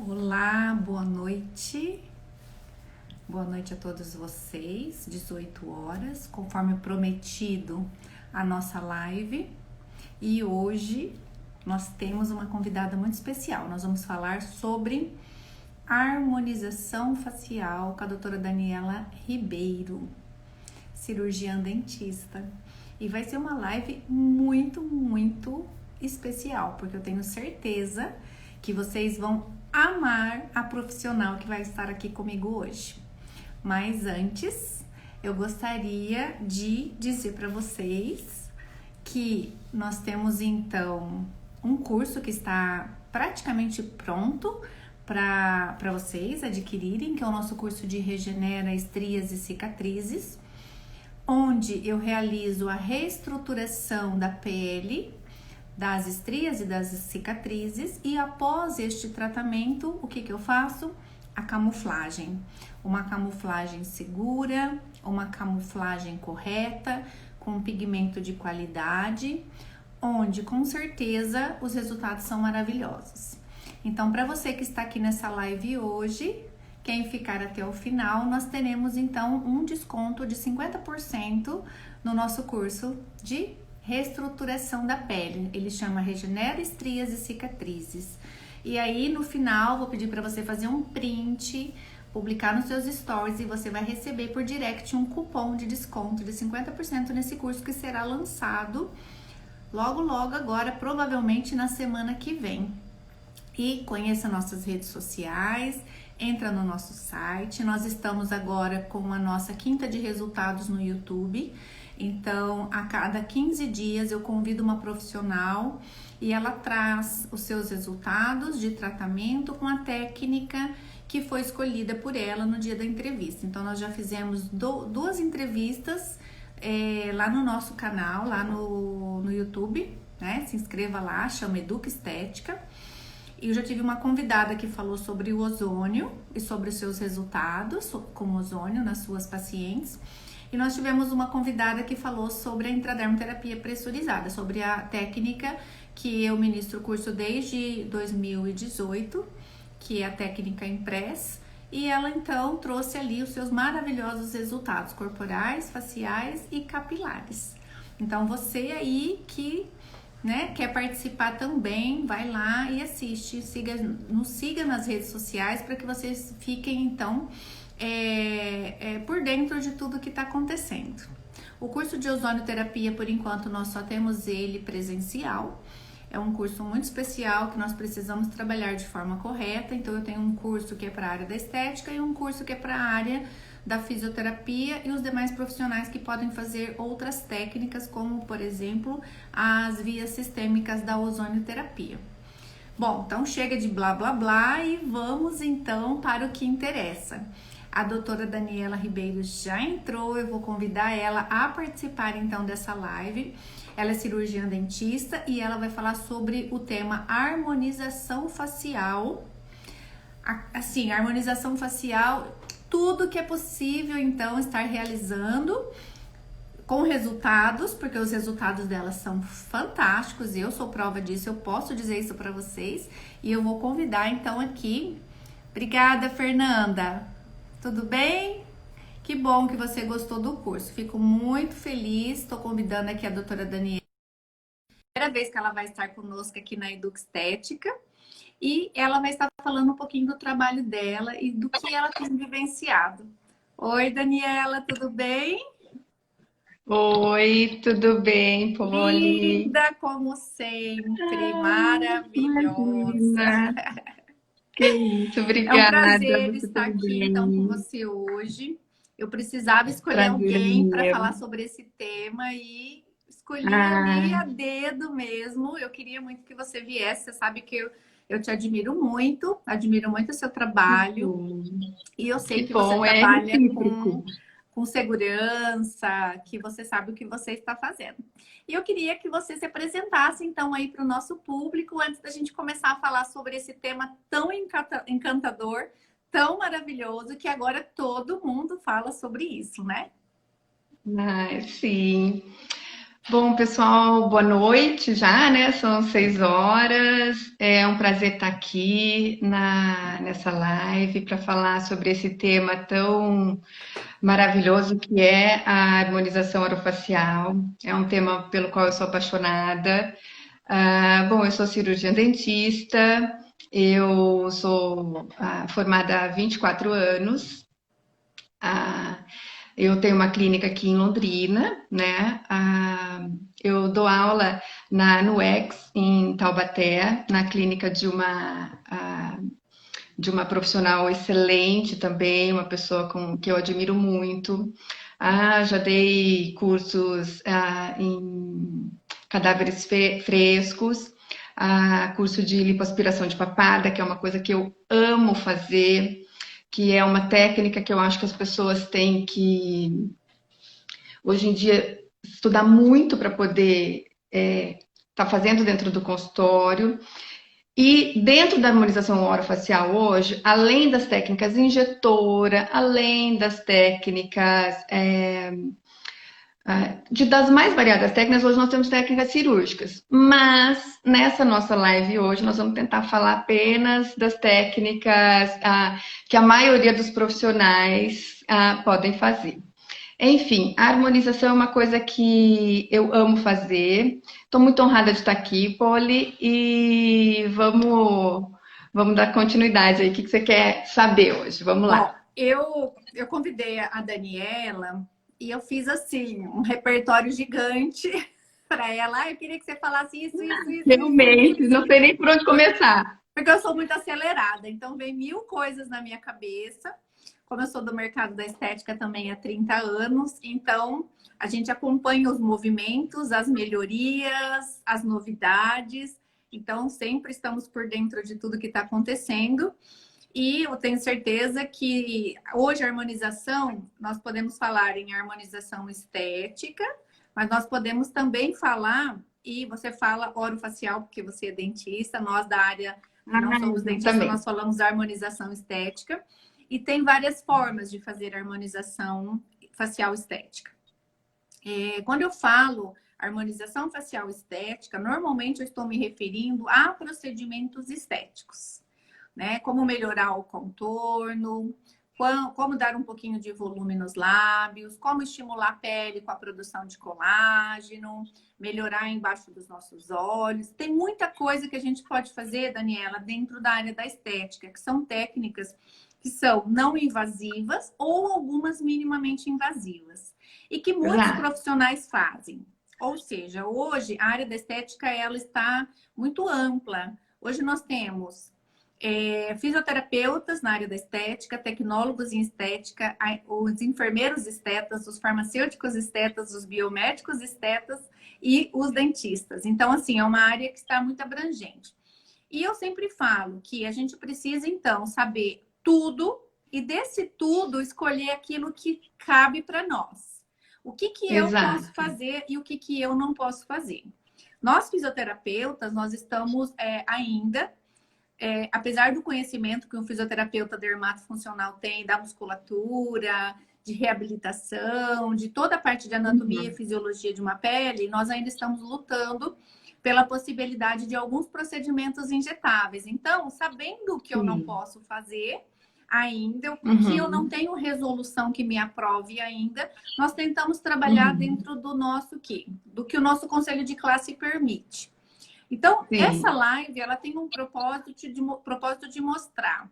Olá, boa noite. Boa noite a todos vocês. 18 horas, conforme prometido a nossa live. E hoje nós temos uma convidada muito especial. Nós vamos falar sobre harmonização facial com a doutora Daniela Ribeiro, cirurgiã dentista. E vai ser uma live muito especial, porque eu tenho certeza que vocês vão amar a profissional que vai estar aqui comigo hoje. Mas antes, eu gostaria de dizer para vocês que nós temos então um curso que está praticamente pronto para vocês adquirirem, que é o nosso curso de Regenera Estrias e Cicatrizes, onde eu realizo a reestruturação da pele, das estrias e das cicatrizes, e após este tratamento, o que eu faço? A camuflagem. Uma camuflagem segura, uma camuflagem correta, com pigmento de qualidade, onde com certeza os resultados são maravilhosos. Então, para você que está aqui nessa live hoje, quem ficar até o final, nós teremos então um desconto de 50% no nosso curso de reestruturação da pele. Ele chama Regenera Estrias e Cicatrizes. E aí no final vou pedir para você fazer um print, publicar nos seus stories, e você vai receber por direct um cupom de desconto de 50% nesse curso, que será lançado logo agora, provavelmente na semana que vem. E conheça nossas redes sociais, entra no nosso site. Nós estamos agora com a nossa quinta de resultados no YouTube. Então, a cada 15 dias eu convido uma profissional e ela traz os seus resultados de tratamento com a técnica que foi escolhida por ela no dia da entrevista. Então, nós já fizemos duas entrevistas lá no nosso canal, lá no YouTube, né? Se inscreva lá, chama Educa Estética. E eu já tive uma convidada que falou sobre o ozônio e sobre os seus resultados com ozônio nas suas pacientes. E nós tivemos uma convidada que falou sobre a intradermoterapia pressurizada, sobre a técnica que eu ministro o curso desde 2018, que é a técnica Impress. E ela então trouxe ali os seus maravilhosos resultados corporais, faciais e capilares. Então você aí que quer participar também, vai lá e assiste, nos siga nas redes sociais para que vocês fiquem então por dentro de tudo que está acontecendo. O curso de ozonioterapia, por enquanto, nós só temos ele presencial. É um curso muito especial que nós precisamos trabalhar de forma correta. Então, eu tenho um curso que é para a área da estética e um curso que é para a área da fisioterapia, e os demais profissionais que podem fazer outras técnicas, como, por exemplo, as vias sistêmicas da ozonioterapia. Bom, então chega de blá blá blá e vamos então para o que interessa. A doutora Daniela Ribeiro já entrou, eu vou convidar ela a participar então dessa live. Ela é cirurgiã dentista e ela vai falar sobre o tema harmonização facial. Assim, harmonização facial, tudo que é possível então estar realizando com resultados, porque os resultados dela são fantásticos, eu sou prova disso, eu posso dizer isso para vocês. E eu vou convidar então aqui. Obrigada, Fernanda. Tudo bem? Que bom que você gostou do curso. Fico muito feliz. Estou convidando aqui a doutora Daniela. Primeira vez que ela vai estar conosco aqui na Educa Estética. E ela vai estar falando um pouquinho do trabalho dela e do que ela tem vivenciado. Oi, Daniela, tudo bem? Oi, tudo bem, Polly? Linda como sempre, maravilhosa. Imagina. Que isso, É um obrigada. prazer Você estar aqui então com também. você hoje. Eu precisava escolher Prazer é alguém para falar meu. sobre esse tema e escolhi ali a Ah, dedo mesmo. Eu queria muito que você viesse. Você sabe que eu te admiro muito o seu que trabalho. bom. E eu Que sei que você bom, é trabalha recíproco. com segurança, que você sabe o que você está fazendo. E eu queria que você se apresentasse, então, aí para o nosso público, antes da gente começar a falar sobre esse tema tão encantador, tão maravilhoso, que agora todo mundo fala sobre isso, né? Ah, sim. Bom, pessoal, boa noite já, né? São 6 horas. É um prazer estar aqui nessa live para falar sobre esse tema tão maravilhoso que é a harmonização orofacial. É um tema pelo qual eu sou apaixonada. Bom, eu sou cirurgiã dentista, eu sou formada há 24 anos. Ah, eu tenho uma clínica aqui em Londrina, né? Eu dou aula no UX em Taubaté, na clínica de uma profissional excelente também, uma pessoa que eu admiro muito. Já dei cursos em cadáveres frescos, curso de lipoaspiração de papada, que é uma coisa que eu amo fazer, que é uma técnica que eu acho que as pessoas têm que, hoje em dia, estudar muito para poder estar fazendo dentro do consultório. E dentro da harmonização orofacial hoje, além das técnicas injetora, além das técnicas das mais variadas técnicas, hoje nós temos técnicas cirúrgicas. Mas nessa nossa live hoje nós vamos tentar falar apenas das técnicas que a maioria dos profissionais podem fazer. Enfim, a harmonização é uma coisa que eu amo fazer. Estou muito honrada de estar aqui, Polly, e vamos dar continuidade aí. O que você quer saber hoje? Vamos Bom, lá. eu convidei a Daniela e eu fiz assim, um repertório gigante para ela. Eu queria que você falasse isso. Realmente, não sei nem por onde começar. Porque eu sou muito acelerada, então vem mil coisas na minha cabeça. Como eu sou do mercado da estética também há 30 anos, então a gente acompanha os movimentos, as melhorias, as novidades. Então, sempre estamos por dentro de tudo que está acontecendo. E eu tenho certeza que hoje a harmonização, nós podemos falar em harmonização estética, mas nós podemos também falar, e você fala orofacial, porque você é dentista, nós da área que não somos dentistas, Também. nós falamos harmonização estética, e tem várias formas de fazer harmonização facial estética. Quando eu falo harmonização facial estética, normalmente eu estou me referindo a procedimentos estéticos, né? Como melhorar o contorno, como dar um pouquinho de volume nos lábios, como estimular a pele com a produção de colágeno, melhorar embaixo dos nossos olhos. Tem muita coisa que a gente pode fazer, Daniela, dentro da área da estética, que são técnicas que são não invasivas ou algumas minimamente invasivas e que muitos Exato. profissionais fazem. Ou seja, hoje a área da estética ela está muito ampla. Hoje nós temos fisioterapeutas na área da estética, tecnólogos em estética, os enfermeiros estetas, os farmacêuticos estetas, os biomédicos estetas e os dentistas. Então, assim, é uma área que está muito abrangente. E eu sempre falo que a gente precisa, então, saber tudo e desse tudo escolher aquilo que cabe para nós. O que eu posso Exato. fazer e o que eu não posso fazer. Nós, fisioterapeutas, nós estamos ainda apesar do conhecimento que um fisioterapeuta dermatofuncional tem da musculatura, de reabilitação, de toda a parte de anatomia e fisiologia de uma pele, nós ainda estamos lutando pela possibilidade de alguns procedimentos injetáveis. Então, sabendo o que eu não Sim. posso fazer ainda, o que eu não tenho resolução que me aprove ainda, nós tentamos trabalhar dentro do nosso do que o nosso conselho de classe permite. Então, Sim. essa live, ela tem um propósito de mostrar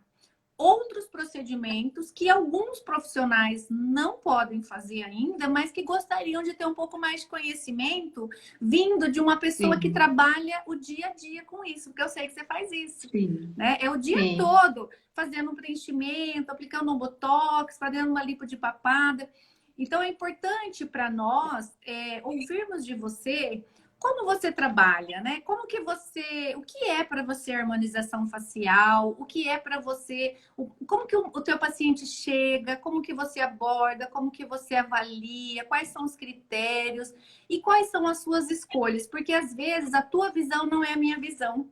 outros procedimentos que alguns profissionais não podem fazer ainda, mas que gostariam de ter um pouco mais de conhecimento vindo de uma pessoa que Sim. trabalha o dia a dia com isso, porque eu sei que você faz isso, Sim. né? É o dia Sim. todo fazendo um preenchimento, aplicando um botox, fazendo uma lipo de papada. Então, é importante para nós ouvirmos de você como você trabalha, né? O que é para você harmonização facial? O que é para você? Como que o teu paciente chega? Como que você aborda? Como que você avalia? Quais são os critérios? E quais são as suas escolhas? Porque às vezes a tua visão não é a minha visão,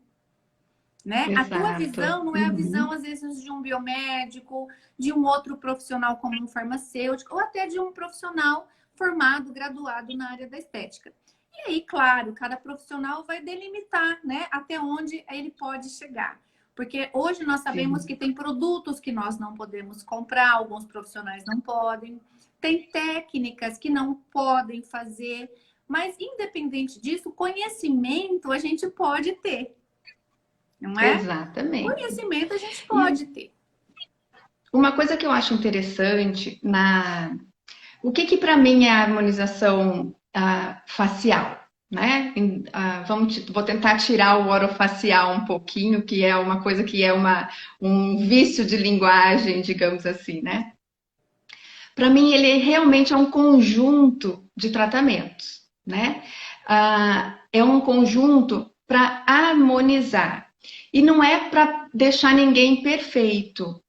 né? A tua Exato. visão não é a visão, às vezes, de um biomédico, de um outro profissional como um farmacêutico, ou até de um profissional formado, graduado na área da estética. E aí, claro, cada profissional vai delimitar, né, até onde ele pode chegar. Porque hoje nós sabemos Sim, que tem produtos que nós não podemos comprar, alguns profissionais não podem, tem técnicas que não podem fazer, mas independente disso, conhecimento a gente pode ter, não é? exatamente. Conhecimento a gente E pode ter. uma coisa que eu acho interessante o que que para mim é a harmonização facial, né? Vou tentar tirar o orofacial um pouquinho, que é uma coisa que é um vício de linguagem, digamos assim, né? Para mim, ele realmente é um conjunto de tratamentos, né? É um conjunto para harmonizar. E não é para deixar ninguém perfeito.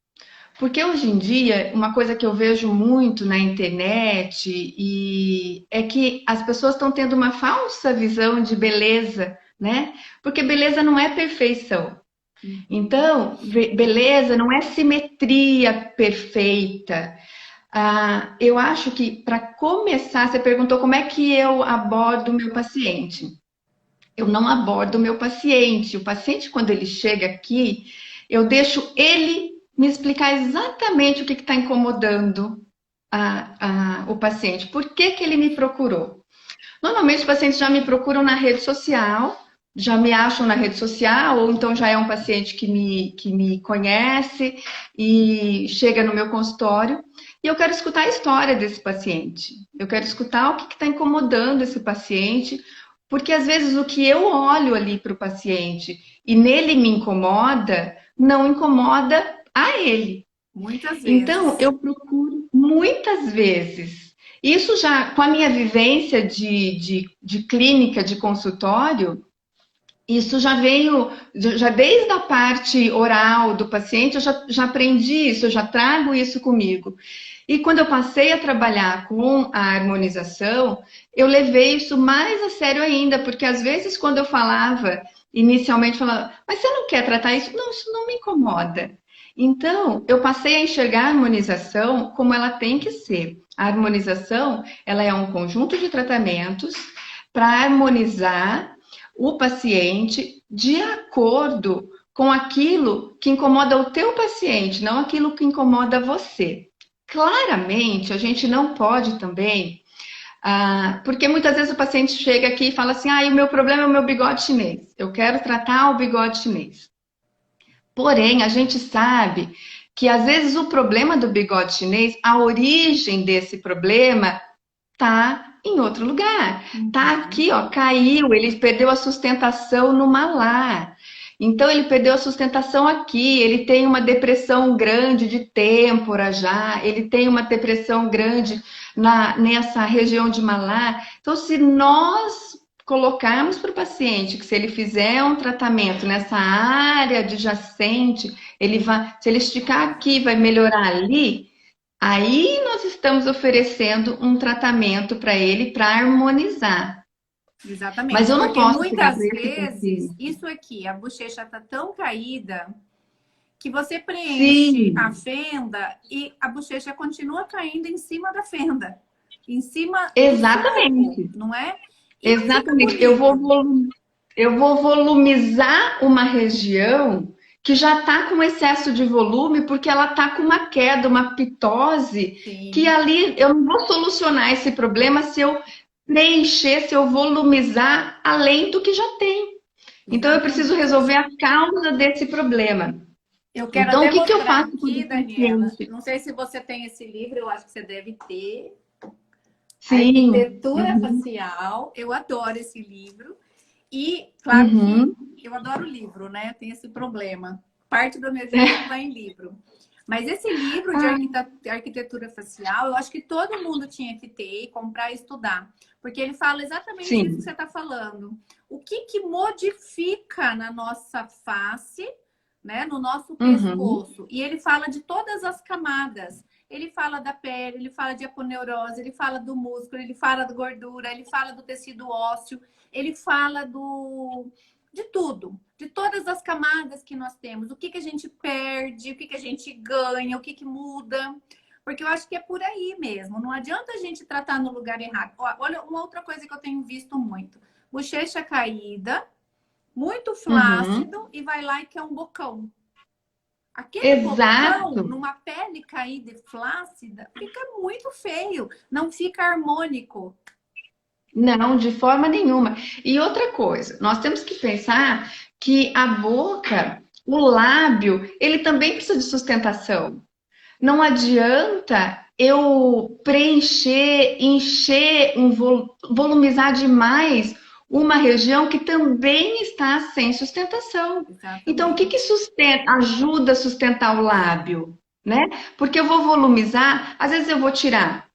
Porque hoje em dia, uma coisa que eu vejo muito na internet é que as pessoas estão tendo uma falsa visão de beleza, né? Porque beleza não é perfeição. Uhum. Então, beleza não é simetria perfeita. Eu acho que para começar, você perguntou como é que eu abordo o meu paciente. Eu não abordo o meu paciente. O paciente, quando ele chega aqui, eu deixo ele me explicar exatamente o que está incomodando o paciente. Por que que ele me procurou? Normalmente, os pacientes já me procuram na rede social, já me acham na rede social, ou então já é um paciente que me conhece e chega no meu consultório. E eu quero escutar a história desse paciente. Eu quero escutar o que está incomodando esse paciente, porque às vezes o que eu olho ali para o paciente e nele me incomoda, não incomoda a ele. Muitas Então, vezes. eu procuro muitas vezes. Isso já, com a minha vivência de clínica, de consultório, isso já veio, já desde a parte oral do paciente, já aprendi isso, eu já trago isso comigo. E quando eu passei a trabalhar com a harmonização, eu levei isso mais a sério ainda, porque às vezes quando eu falava, inicialmente falava, mas você não quer tratar isso? Não, isso não me incomoda. Então, eu passei a enxergar a harmonização como ela tem que ser. A harmonização, ela é um conjunto de tratamentos para harmonizar o paciente de acordo com aquilo que incomoda o teu paciente, não aquilo que incomoda você. Claramente, a gente não pode também, porque muitas vezes o paciente chega aqui e fala assim: o meu problema é o meu bigode chinês, eu quero tratar o bigode chinês. Porém, a gente sabe que às vezes o problema do bigode chinês, a origem desse problema tá em outro lugar. Tá Uhum. aqui, ó, caiu, ele perdeu a sustentação no malar. Então ele perdeu a sustentação aqui, ele tem uma depressão grande de têmpora já, ele tem uma depressão grande nessa região de malar. Então, se nós colocarmos para o paciente que se ele fizer um tratamento nessa área adjacente, se ele esticar aqui, vai melhorar ali. Aí nós estamos oferecendo um tratamento para ele para harmonizar. Mas Exatamente, eu não porque posso chegar muitas para esse vezes paciente. isso aqui, a bochecha tá tão caída que você preenche a Sim, fenda e a bochecha continua caindo em cima da fenda, em cima do sulco, exatamente. não é? E não fica Exatamente. bonito. Eu vou volumizar uma região que já está com excesso de volume porque ela está com uma queda, uma pitose, que Sim, ali eu não vou solucionar esse problema se eu preencher, se eu volumizar além do que já tem. Então eu preciso exatamente. resolver a causa desse problema. Eu quero Então, o até que que eu mostrar faço quando aqui, o Daniela. paciente... Não sei se você tem esse livro, eu acho que você deve ter. Sim, Arquitetura uhum, Facial. Eu adoro esse livro. E, claro que uhum, eu adoro livro, né? Tem esse problema. Parte do meu dinheiro vai em livro. Mas esse livro de ah, arquitetura facial, eu acho que todo mundo tinha que ter e comprar e estudar. Porque ele fala exatamente isso que sim, você está falando. O que que modifica na nossa face, né? No nosso uhum, pescoço. E ele fala de todas as camadas. Ele fala da pele, ele fala de aponeurose, ele fala do músculo, ele fala da gordura, ele fala do tecido ósseo, ele fala de tudo, de todas as camadas que nós temos, o que que a gente perde, o que que a gente ganha, o que que muda. Porque eu acho que é por aí mesmo. Não adianta a gente tratar no lugar errado. Olha, uma outra coisa que eu tenho visto muito. Bochecha caída, muito Uhum. flácido e vai lá e quer um bocão. Aquele bocão, Exato. numa pele caída e flácida, fica muito feio. Não fica harmônico. Não, de forma nenhuma. E outra coisa, nós temos que pensar que a boca, o lábio, ele também precisa de sustentação. Não adianta eu preencher, encher, volumizar demais uma região que também está sem sustentação. Então, o que que Exatamente. sustenta, ajuda a sustentar o lábio, né? Porque eu vou volumizar, às vezes eu vou tirar.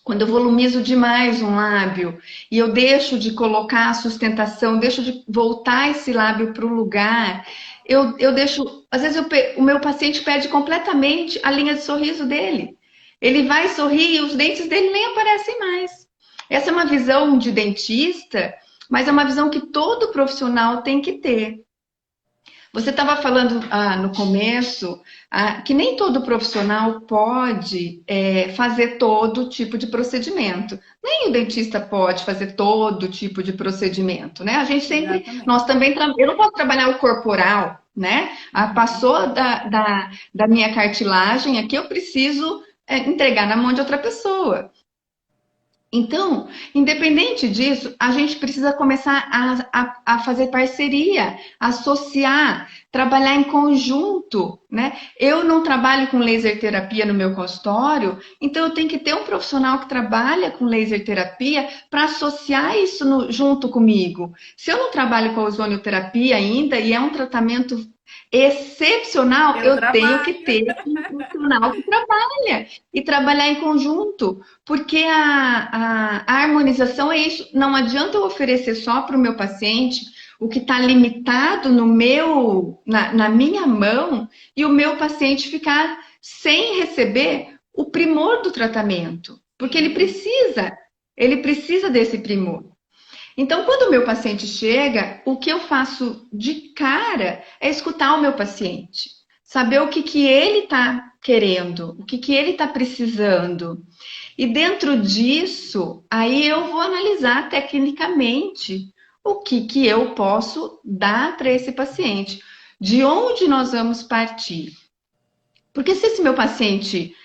Quando eu volumizo demais um lábio e eu deixo de colocar a sustentação, deixo de voltar esse lábio para o lugar, eu deixo. Às vezes o meu paciente perde completamente a linha de sorriso dele. Ele vai sorrir e os dentes dele nem aparecem mais. Essa é uma visão de dentista, mas é uma visão que todo profissional tem que ter. Você estava falando no começo que nem todo profissional pode fazer todo tipo de procedimento. Nem o dentista pode fazer todo tipo de procedimento, né? A gente sempre, nós Exatamente. também, eu não posso trabalhar o corporal, né? Uhum. Passou da minha cartilagem, aqui eu preciso entregar na mão de outra pessoa. Então, independente disso, a gente precisa começar a fazer parceria, associar, trabalhar em conjunto, né? Eu não trabalho com laser terapia no meu consultório, então eu tenho que ter um profissional que trabalha com laser terapia para associar isso junto comigo. Se eu não trabalho com a ozonioterapia ainda e é um tratamento excepcional, Eu eu tenho que trabalho. ter um profissional que trabalha e trabalhar em conjunto. Porque a harmonização é isso. Não adianta eu oferecer só para o meu paciente o que está limitado no na minha mão e o meu paciente ficar sem receber o primor do tratamento. Porque Sim. ele precisa desse primor. Então, quando o meu paciente chega, o que eu faço de cara é escutar o meu paciente, saber o que, que ele está querendo, o que, que ele está precisando. E dentro disso, aí eu vou analisar tecnicamente o que, que eu posso dar para esse paciente. De onde nós vamos partir? Porque se esse meu paciente,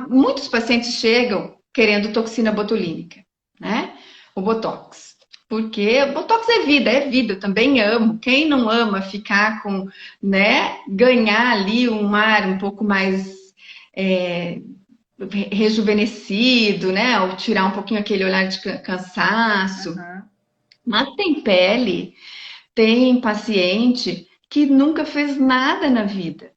muitos pacientes chegam querendo toxina botulínica, né? O Botox. Porque Botox é vida, eu também amo. Quem não ama ficar com, né, ganhar ali um ar um pouco mais é, rejuvenescido, né? Ou tirar um pouquinho aquele olhar de cansaço. Aham. Mas tem pele, tem paciente que nunca fez nada na vida.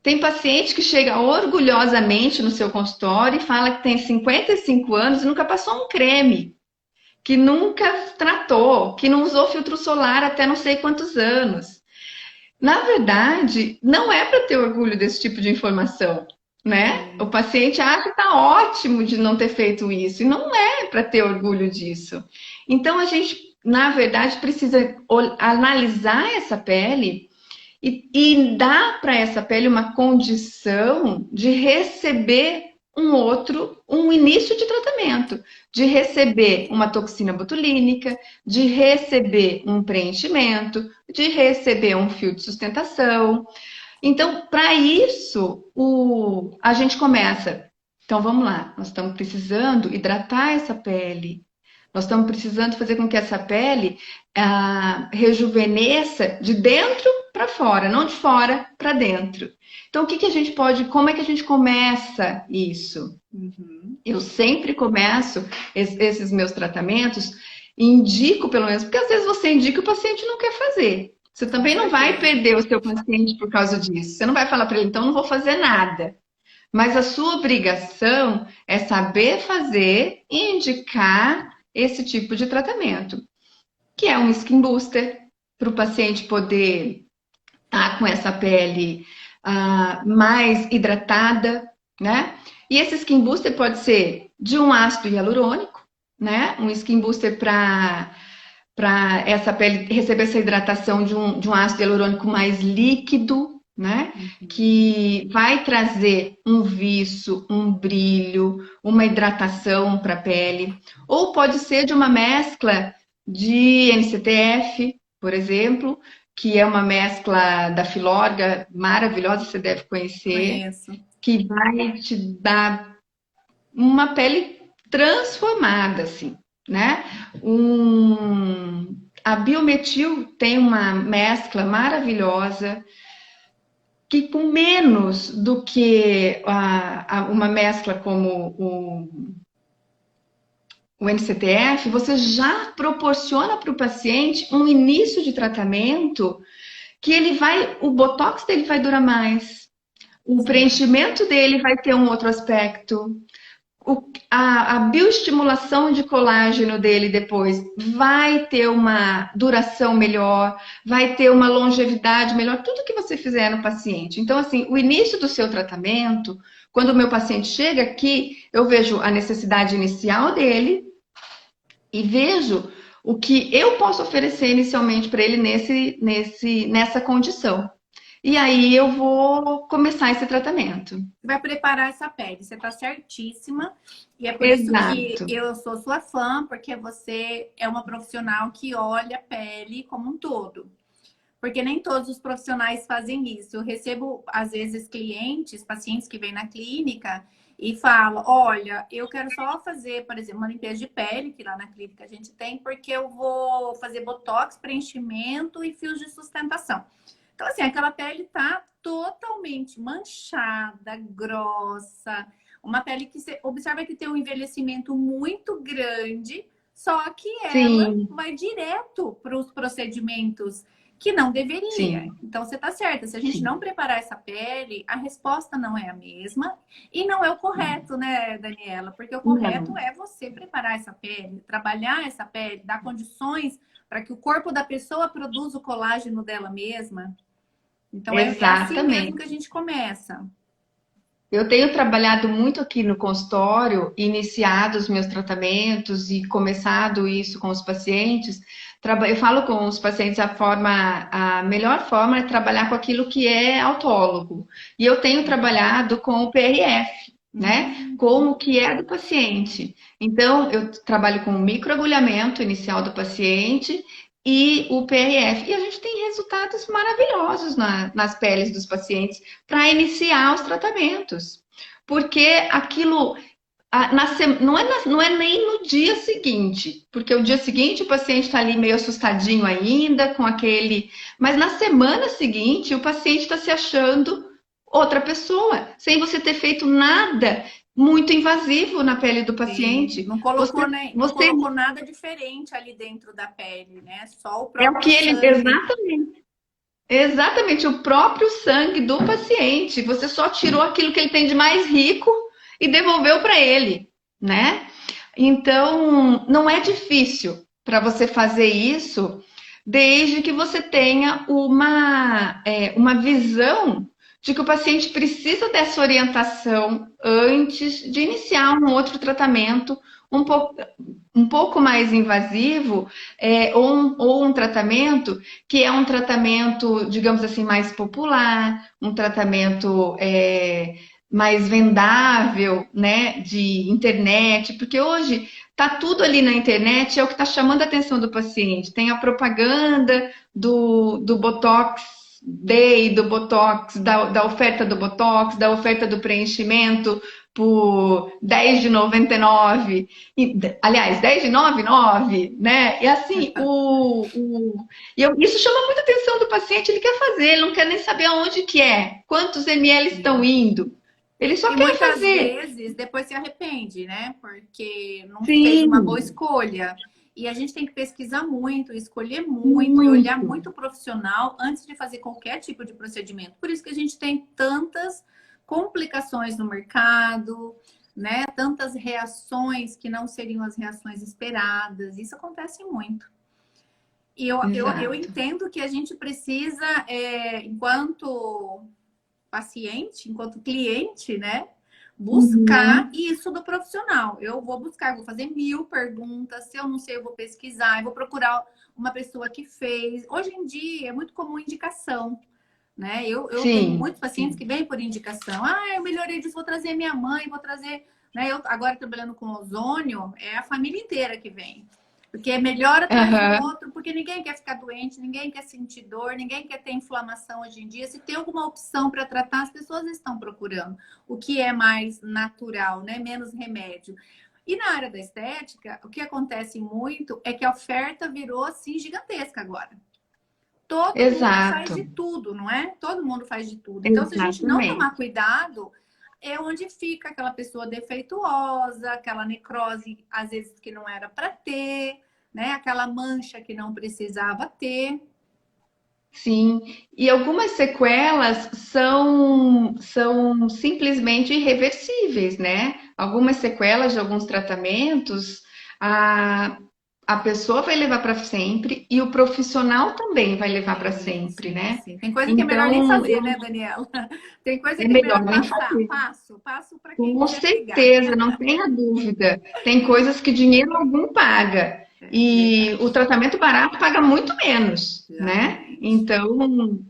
Tem paciente que chega orgulhosamente no seu consultório e fala que tem 55 anos e nunca passou um creme, que nunca tratou, que não usou filtro solar até não sei quantos anos. Na verdade, não é para ter orgulho desse tipo de informação, né? O Sim. paciente acha que está ótimo de não ter feito isso, e não é para ter orgulho disso. Então, a gente, na verdade, precisa analisar essa pele e dá para essa pele uma condição de receber um início de tratamento, de receber uma toxina botulínica, de receber um preenchimento, de receber um fio de sustentação. Então, para isso, a gente começa. Então, vamos lá, nós estamos precisando hidratar essa pele, nós estamos precisando fazer com que essa pele rejuvenesça de dentro para fora, não de fora para dentro. Então, o que que a gente pode, como é que a gente começa isso? Uhum. Eu sempre começo esses meus tratamentos, indico pelo menos, porque às vezes você indica e o paciente não quer fazer. Você Com também não vai certeza. perder o seu paciente por causa disso. Você não vai falar para ele, então não vou fazer nada. Mas a sua obrigação é saber fazer e indicar esse tipo de tratamento, que é um skin booster, para o paciente poder estar com essa pele mais hidratada, né? E esse skin booster pode ser de um ácido hialurônico, né? Um skin booster para essa pele receber essa hidratação de um ácido hialurônico mais líquido, né? Uhum. Que vai trazer um viço, um brilho, uma hidratação para a pele. Ou pode ser de uma mescla de NCTF, por exemplo, que é uma mescla da Filorga, maravilhosa, você deve conhecer, Conheço. que vai te dar uma pele transformada, assim, né? A Biometil tem uma mescla maravilhosa que com menos do que uma mescla como o NCTF, você já proporciona para o paciente um início de tratamento que o botox dele vai durar mais, o Sim. preenchimento dele vai ter um outro aspecto, a bioestimulação de colágeno dele depois vai ter uma duração melhor, vai ter uma longevidade melhor, tudo que você fizer no paciente. Então, assim, o início do seu tratamento, quando o meu paciente chega aqui, eu vejo a necessidade inicial dele e vejo o que eu posso oferecer inicialmente para ele nessa condição. E aí eu vou começar esse tratamento. Vai preparar essa pele. Você está certíssima. E é por isso que Exato. eu sou sua fã, porque você é uma profissional que olha a pele como um todo. Porque nem todos os profissionais fazem isso. Eu recebo, às vezes, clientes, pacientes que vêm na clínica e falam: olha, eu quero só fazer, por exemplo, uma limpeza de pele, que lá na clínica a gente tem, porque eu vou fazer botox, preenchimento e fios de sustentação. Então, assim, aquela pele tá totalmente manchada, grossa, uma pele que você observa que tem um envelhecimento muito grande, só que ela Sim, vai direto para os procedimentos que não deveria. sim, Então, você está certa. Se a gente sim. não preparar essa pele, a resposta não é a mesma e não é o correto, né, Daniela? Porque o correto Não, é você preparar essa pele, trabalhar essa pele, dar condições para que o corpo da pessoa produza o colágeno dela mesma. Então, é assim mesmo que a exatamente. gente começa. Eu tenho trabalhado muito aqui no consultório, iniciado os meus tratamentos e começado isso com os pacientes. Eu falo com os pacientes a melhor forma é trabalhar com aquilo que é autólogo. E eu tenho trabalhado com o PRF, né? Com o que é do paciente. Então, eu trabalho com o microagulhamento inicial do paciente e o PRF. E a gente tem resultados maravilhosos nas peles dos pacientes para iniciar os tratamentos. Porque aquilo não é nem no dia seguinte, porque o dia seguinte o paciente está ali meio assustadinho ainda, com aquele. Mas na semana seguinte, o paciente está se achando outra pessoa, sem você ter feito nada muito invasivo na pele do Sim, paciente. não Você, colocou, nem, não você colocou nada diferente ali dentro da pele, né? Só o é o próprio que ele. sangue. Exatamente, o próprio sangue do paciente. Você só tirou aquilo que ele tem de mais rico e devolveu para ele, né? Então, não é difícil para você fazer isso, desde que você tenha uma visão de que o paciente precisa dessa orientação antes de iniciar um outro tratamento um pouco, um pouco mais invasivo, ou um tratamento que é um tratamento, digamos assim, mais popular, um tratamento mais vendável, né, de internet, porque hoje tá tudo ali na internet, é o que está chamando a atenção do paciente. Tem a propaganda do Botox Day, do Botox, da oferta do Botox, da oferta do preenchimento por 10 de 99, aliás, 10 de 99, né? E assim, isso chama muita atenção do paciente, ele quer fazer, ele não quer nem saber aonde que é, quantos ml estão Sim. indo. Ele só E quer muitas fazer. vezes depois se arrepende, né? Porque não fez uma boa Sim, escolha. E a gente tem que pesquisar muito, escolher muito e olhar muito. muito o profissional antes de fazer qualquer tipo de procedimento. Por isso que a gente tem tantas complicações no mercado, né? Tantas reações que não seriam as reações esperadas. Isso acontece muito. E eu Exato. entendo que a gente precisa, enquanto paciente, enquanto cliente, né? Buscar Uhum. isso do profissional. Eu vou buscar, vou fazer 1000 perguntas. Se eu não sei, eu vou pesquisar, eu vou procurar uma pessoa que fez. Hoje em dia é muito comum indicação, né? Eu tenho Sim, muitos pacientes que sim. vêm por indicação. Ah, eu melhorei disso, vou trazer minha mãe, vou trazer. Né? Eu agora trabalhando com ozônio, é a família inteira que vem. Porque é melhor atrás do Aham, outro, porque ninguém quer ficar doente, ninguém quer sentir dor, ninguém quer ter inflamação hoje em dia. Se tem alguma opção para tratar, as pessoas estão procurando o que é mais natural, né? Menos remédio. E na área da estética, o que acontece muito é que a oferta virou assim gigantesca agora. Todo mundo faz exato, de tudo, não é? Todo mundo faz de tudo. Então, se a gente não tomar exatamente. cuidado, é onde fica aquela pessoa defeituosa, aquela necrose, às vezes, que não era para ter, né? Aquela mancha que não precisava ter. Sim, e algumas sequelas são simplesmente irreversíveis, né? Algumas sequelas de alguns tratamentos, a, a pessoa vai levar para sempre e o profissional também vai levar para Sim, sempre, sim, né? sim. Tem coisa que é melhor nem Então, fazer, né, Daniela? Tem coisa é que é melhor melhor nem passar. fazer. Passo para quem Com quiser pegar. certeza, não tenha dúvida. Tem coisas que dinheiro algum paga. É E o verdade. tratamento barato paga muito menos, né? Exatamente. Então,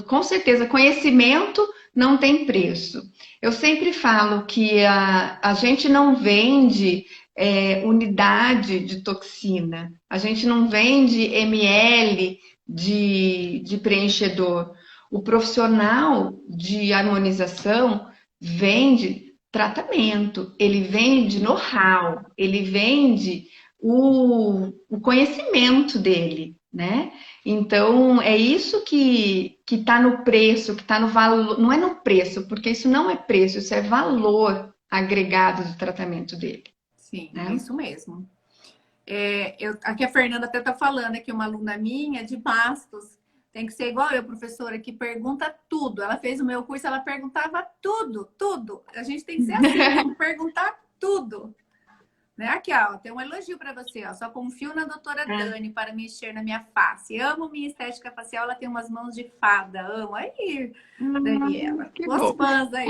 com certeza, conhecimento não tem preço. Eu sempre falo que a gente não vende unidade de toxina, a gente não vende ml de preenchedor. O profissional de harmonização vende tratamento, ele vende know-how, ele vende o conhecimento dele, né? Então, é isso que está no preço, que está no valor, não é no preço, porque isso não é preço, isso é valor agregado do tratamento dele, Sim, é né? isso mesmo. Aqui a Fernanda até está falando aqui, uma aluna minha de Bastos, tem que ser igual eu, professora, que pergunta tudo. Ela fez o meu curso, ela perguntava tudo, tudo. A gente tem que ser assim, tem que perguntar tudo. Né? Aqui, ó, tem um elogio para você, ó. Só confio na doutora Dani para mexer na minha face. Amo minha estética facial, ela tem umas mãos de fada. Amo. Aí, Daniela. Que Os bom. fãs aí.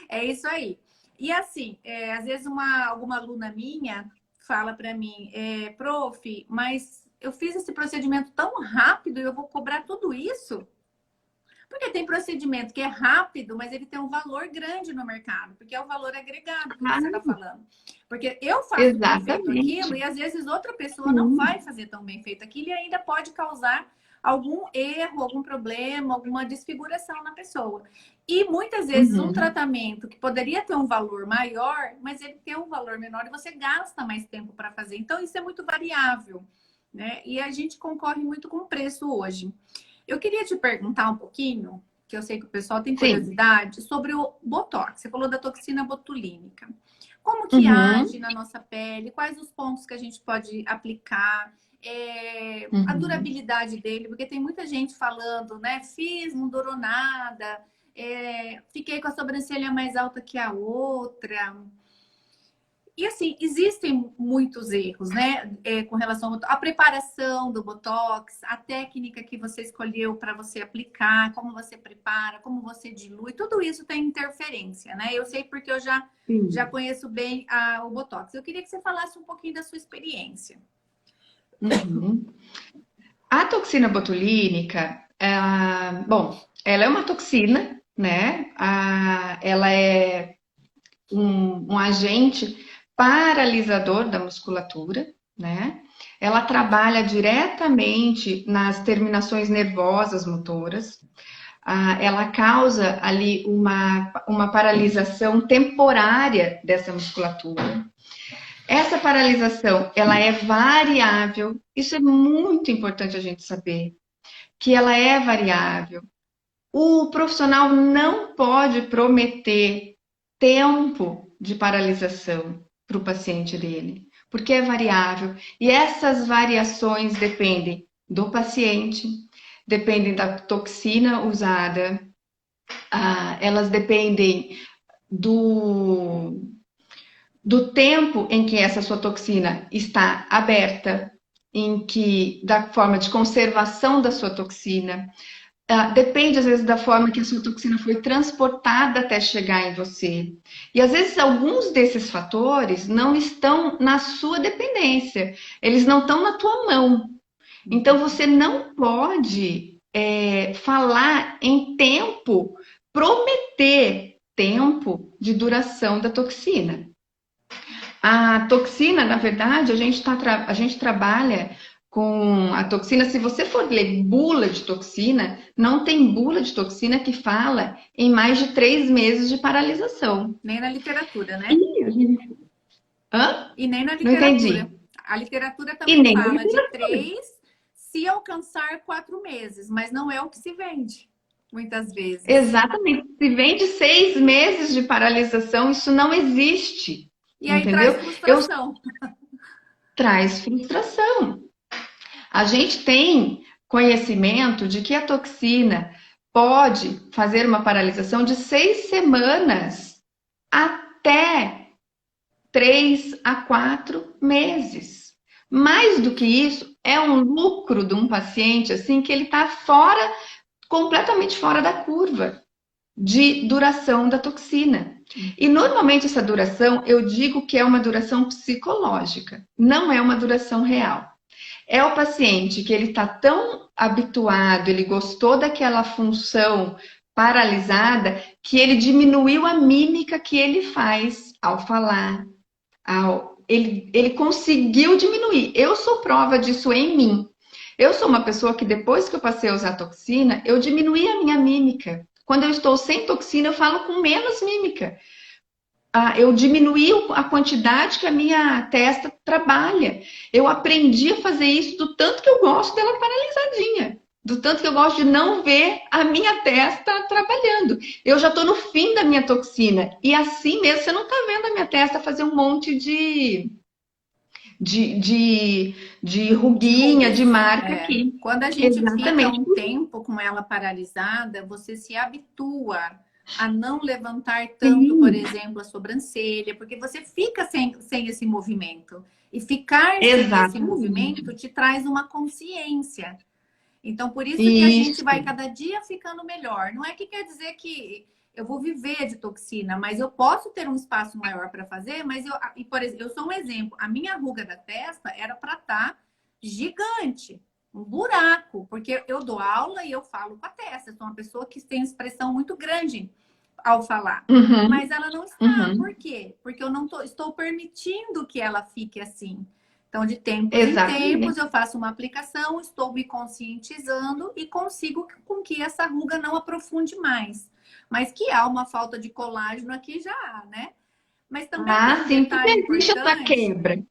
É isso aí. E assim, às vezes alguma aluna minha fala para mim, prof, mas eu fiz esse procedimento tão rápido e eu vou cobrar tudo isso? Porque tem procedimento que é rápido, mas ele tem um valor grande no mercado, porque é o valor agregado que você está Ah, falando. Porque eu faço bem feito aquilo exatamente. e às vezes outra pessoa não vai Sim. fazer tão bem feito aquilo e ainda pode causar algum erro, algum problema, alguma desfiguração na pessoa. E muitas vezes um Uhum. tratamento que poderia ter um valor maior, mas ele tem um valor menor e você gasta mais tempo para fazer. Então isso é muito variável, né? E a gente concorre muito com o preço hoje. Eu queria te perguntar um pouquinho, que eu sei que o pessoal tem Sim. curiosidade, sobre o Botox. Você falou da toxina botulínica. Como que age Uhum. na nossa pele? Quais os pontos que a gente pode aplicar? A Uhum. durabilidade dele, porque tem muita gente falando, né? Fiz, não durou nada, fiquei com a sobrancelha mais alta que a outra. E assim, existem muitos erros, né? Com relação à preparação do Botox, a técnica que você escolheu para você aplicar, como você prepara, como você dilui, tudo isso tem interferência, né? Eu sei porque eu já Sim. conheço bem o Botox. Eu queria que você falasse um pouquinho da sua experiência. Uhum. A toxina botulínica, bom, ela é uma toxina, né? Ela é um agente paralisador da musculatura, né? Ela trabalha diretamente nas terminações nervosas motoras. Ela causa ali uma paralisação temporária dessa musculatura. Essa paralisação, ela é variável. Isso é muito importante a gente saber, que ela é variável. O profissional não pode prometer tempo de paralisação para o paciente dele, porque é variável. E essas variações dependem do paciente, dependem da toxina usada, elas dependem do, do tempo em que essa sua toxina está aberta, em que da forma de conservação da sua toxina. Depende, às vezes, da forma que a sua toxina foi transportada até chegar em você. E, às vezes, alguns desses fatores não estão na sua dependência. Eles não estão na tua mão. Então, você não pode falar em tempo, prometer tempo de duração da toxina. A toxina, na verdade, a gente trabalha com a toxina. Se você for ler bula de toxina, não tem bula de toxina que fala em mais de 3 meses de paralisação. Nem na literatura, né? E a gente... Hã? E nem na Não literatura. entendi. A literatura E também nem na fala de literatura. 3, se alcançar 4 meses, mas não é o que se vende, muitas vezes. Exatamente. Se vem de 6 meses de paralisação, isso não existe. E aí traz Entendeu? Eu frustração. traz frustração. A gente tem conhecimento de que a toxina pode fazer uma paralisação de 6 semanas até 3 a 4 meses. Mais do que isso, é um lucro de um paciente assim que ele está fora, completamente fora da curva de duração da toxina. E normalmente essa duração, eu digo que é uma duração psicológica, não é uma duração real. É o paciente que ele está tão habituado, ele gostou daquela função paralisada, que ele diminuiu a mímica que ele faz ao falar. Ele conseguiu diminuir. Eu sou prova disso em mim. Eu sou uma pessoa que depois que eu passei a usar toxina, eu diminuí a minha mímica. Quando eu estou sem toxina, eu falo com menos mímica. Eu diminuí a quantidade que a minha testa trabalha. Eu aprendi a fazer isso do tanto que eu gosto dela paralisadinha. Do tanto que eu gosto de não ver a minha testa trabalhando. Eu já estou no fim da minha toxina. E assim mesmo, você não está vendo a minha testa fazer um monte de, de, de De ruguinha, de rugas. marca É. aqui. Quando a gente fica Exatamente. um tempo com ela paralisada, você se habitua a não levantar tanto, por Sim, exemplo, a sobrancelha, porque você fica sem esse movimento. E ficar sem esse exatamente. movimento te traz uma consciência. Então, por isso que a gente vai Isso. cada dia ficando melhor. Não é que quer dizer que eu vou viver de toxina, mas eu posso ter um espaço maior para fazer, mas por exemplo, eu sou um exemplo. A minha ruga da testa era para estar gigante, um buraco, porque eu dou aula e eu falo com a testa. Eu sou uma pessoa que tem expressão muito grande ao falar. Uhum, Mas ela não está. Por uhum. quê? Porque eu não estou permitindo que ela fique assim. Então, de tempos em tempos, Exatamente. eu faço uma aplicação, estou me conscientizando e consigo com que essa ruga não aprofunde mais. Mas que há uma falta de colágeno aqui já há, né? Mas também tem Ah, um sim, porque detalhe existe essa importante, quebra.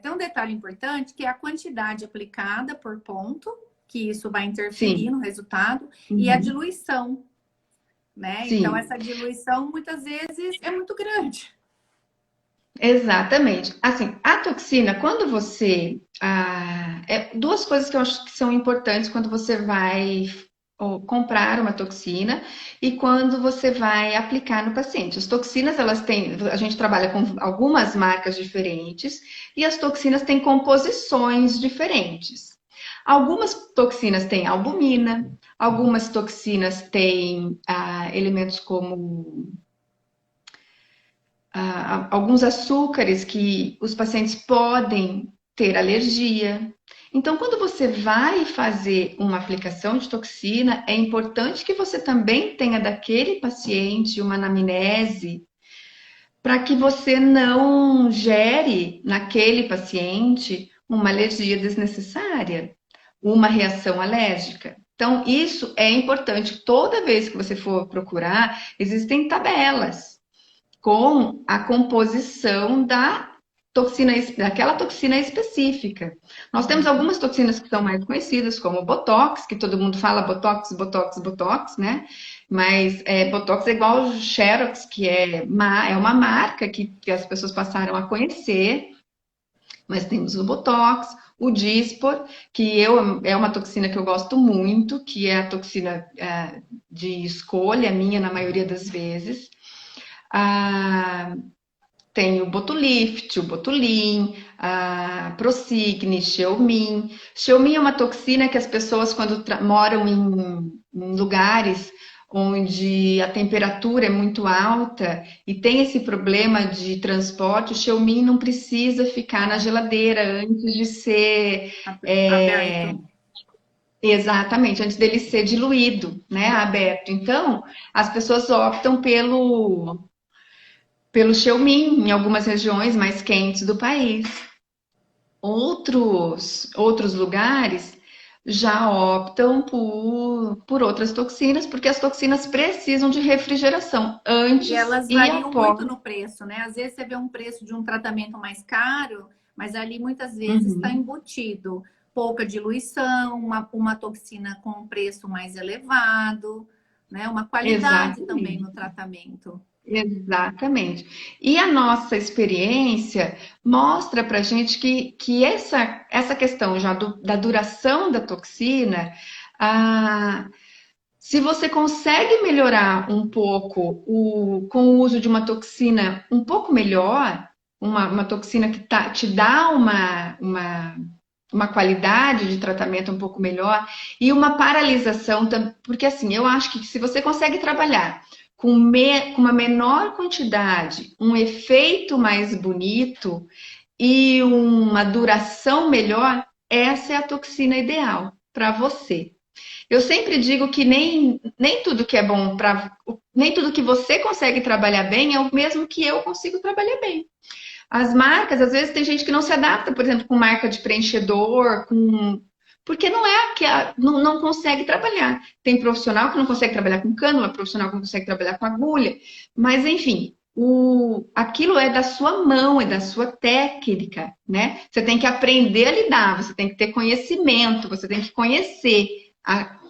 tem um detalhe importante que é a quantidade aplicada por ponto, que isso vai interferir Sim, no resultado, e a uhum, diluição, né? Então, sim, essa diluição muitas vezes é muito grande. exatamente. Assim, a toxina, quando você. Duas coisas que eu acho que são importantes quando você vai comprar uma toxina e quando você vai aplicar no paciente. As toxinas, elas têm. A gente trabalha com algumas marcas diferentes e as toxinas têm composições diferentes. Algumas toxinas têm albumina, algumas toxinas têm elementos como alguns açúcares que os pacientes podem ter alergia. Então, quando você vai fazer uma aplicação de toxina, é importante que você também tenha daquele paciente uma anamnese para que você não gere naquele paciente uma alergia desnecessária, uma reação alérgica. Então, isso é importante. Toda vez que você for procurar, existem tabelas com a composição daquela toxina específica. Nós temos Uhum. algumas toxinas que são mais conhecidas, como o Botox, que todo mundo fala Botox, Botox, Botox, né? Mas Botox é igual o Xerox, que é uma marca que as pessoas passaram a conhecer, mas temos o Botox, o Dyspor, é uma toxina que eu gosto muito, que é a toxina de escolha minha na maioria das vezes. Ah, tem o Botulift, o Botulin, a Prosigna, Xeomin. Xeomin é uma toxina que as pessoas, quando moram em lugares onde a temperatura é muito alta e tem esse problema de transporte, o Xeomin não precisa ficar na É, geladeira antes de ser aberto. Exatamente, antes dele ser diluído, né, aberto. Então, as pessoas optam pelo Xeomin em algumas regiões mais quentes do país. Outros lugares já optam por outras toxinas, porque as toxinas precisam de refrigeração E antes elas e variam após. muito no preço, né? Às vezes você vê um preço de um tratamento mais caro, mas ali muitas vezes está Uhum. embutido pouca diluição, uma toxina com um preço mais elevado, né? Uma qualidade também no Exatamente. tratamento. Exatamente. E a nossa experiência mostra para gente que essa questão já da duração da toxina, ah, se você consegue melhorar um pouco com o uso de uma toxina um pouco melhor, uma toxina que te dá uma qualidade de tratamento um pouco melhor e uma paralisação, porque assim, eu acho que se você consegue trabalhar com uma menor quantidade, um efeito mais bonito e uma duração melhor, essa é a toxina ideal para você. Eu sempre digo que nem tudo que é bom para. Nem tudo que você consegue trabalhar bem é o mesmo que eu consigo trabalhar bem. As marcas, às vezes, tem gente que não se adapta, por exemplo, com marca de preenchedor, porque não é que não consegue trabalhar. Tem profissional que não consegue trabalhar com cânula, profissional que não consegue trabalhar com agulha, mas enfim, aquilo é da sua mão, é da sua técnica, né? Você tem que aprender a lidar, você tem que ter conhecimento, você tem que conhecer,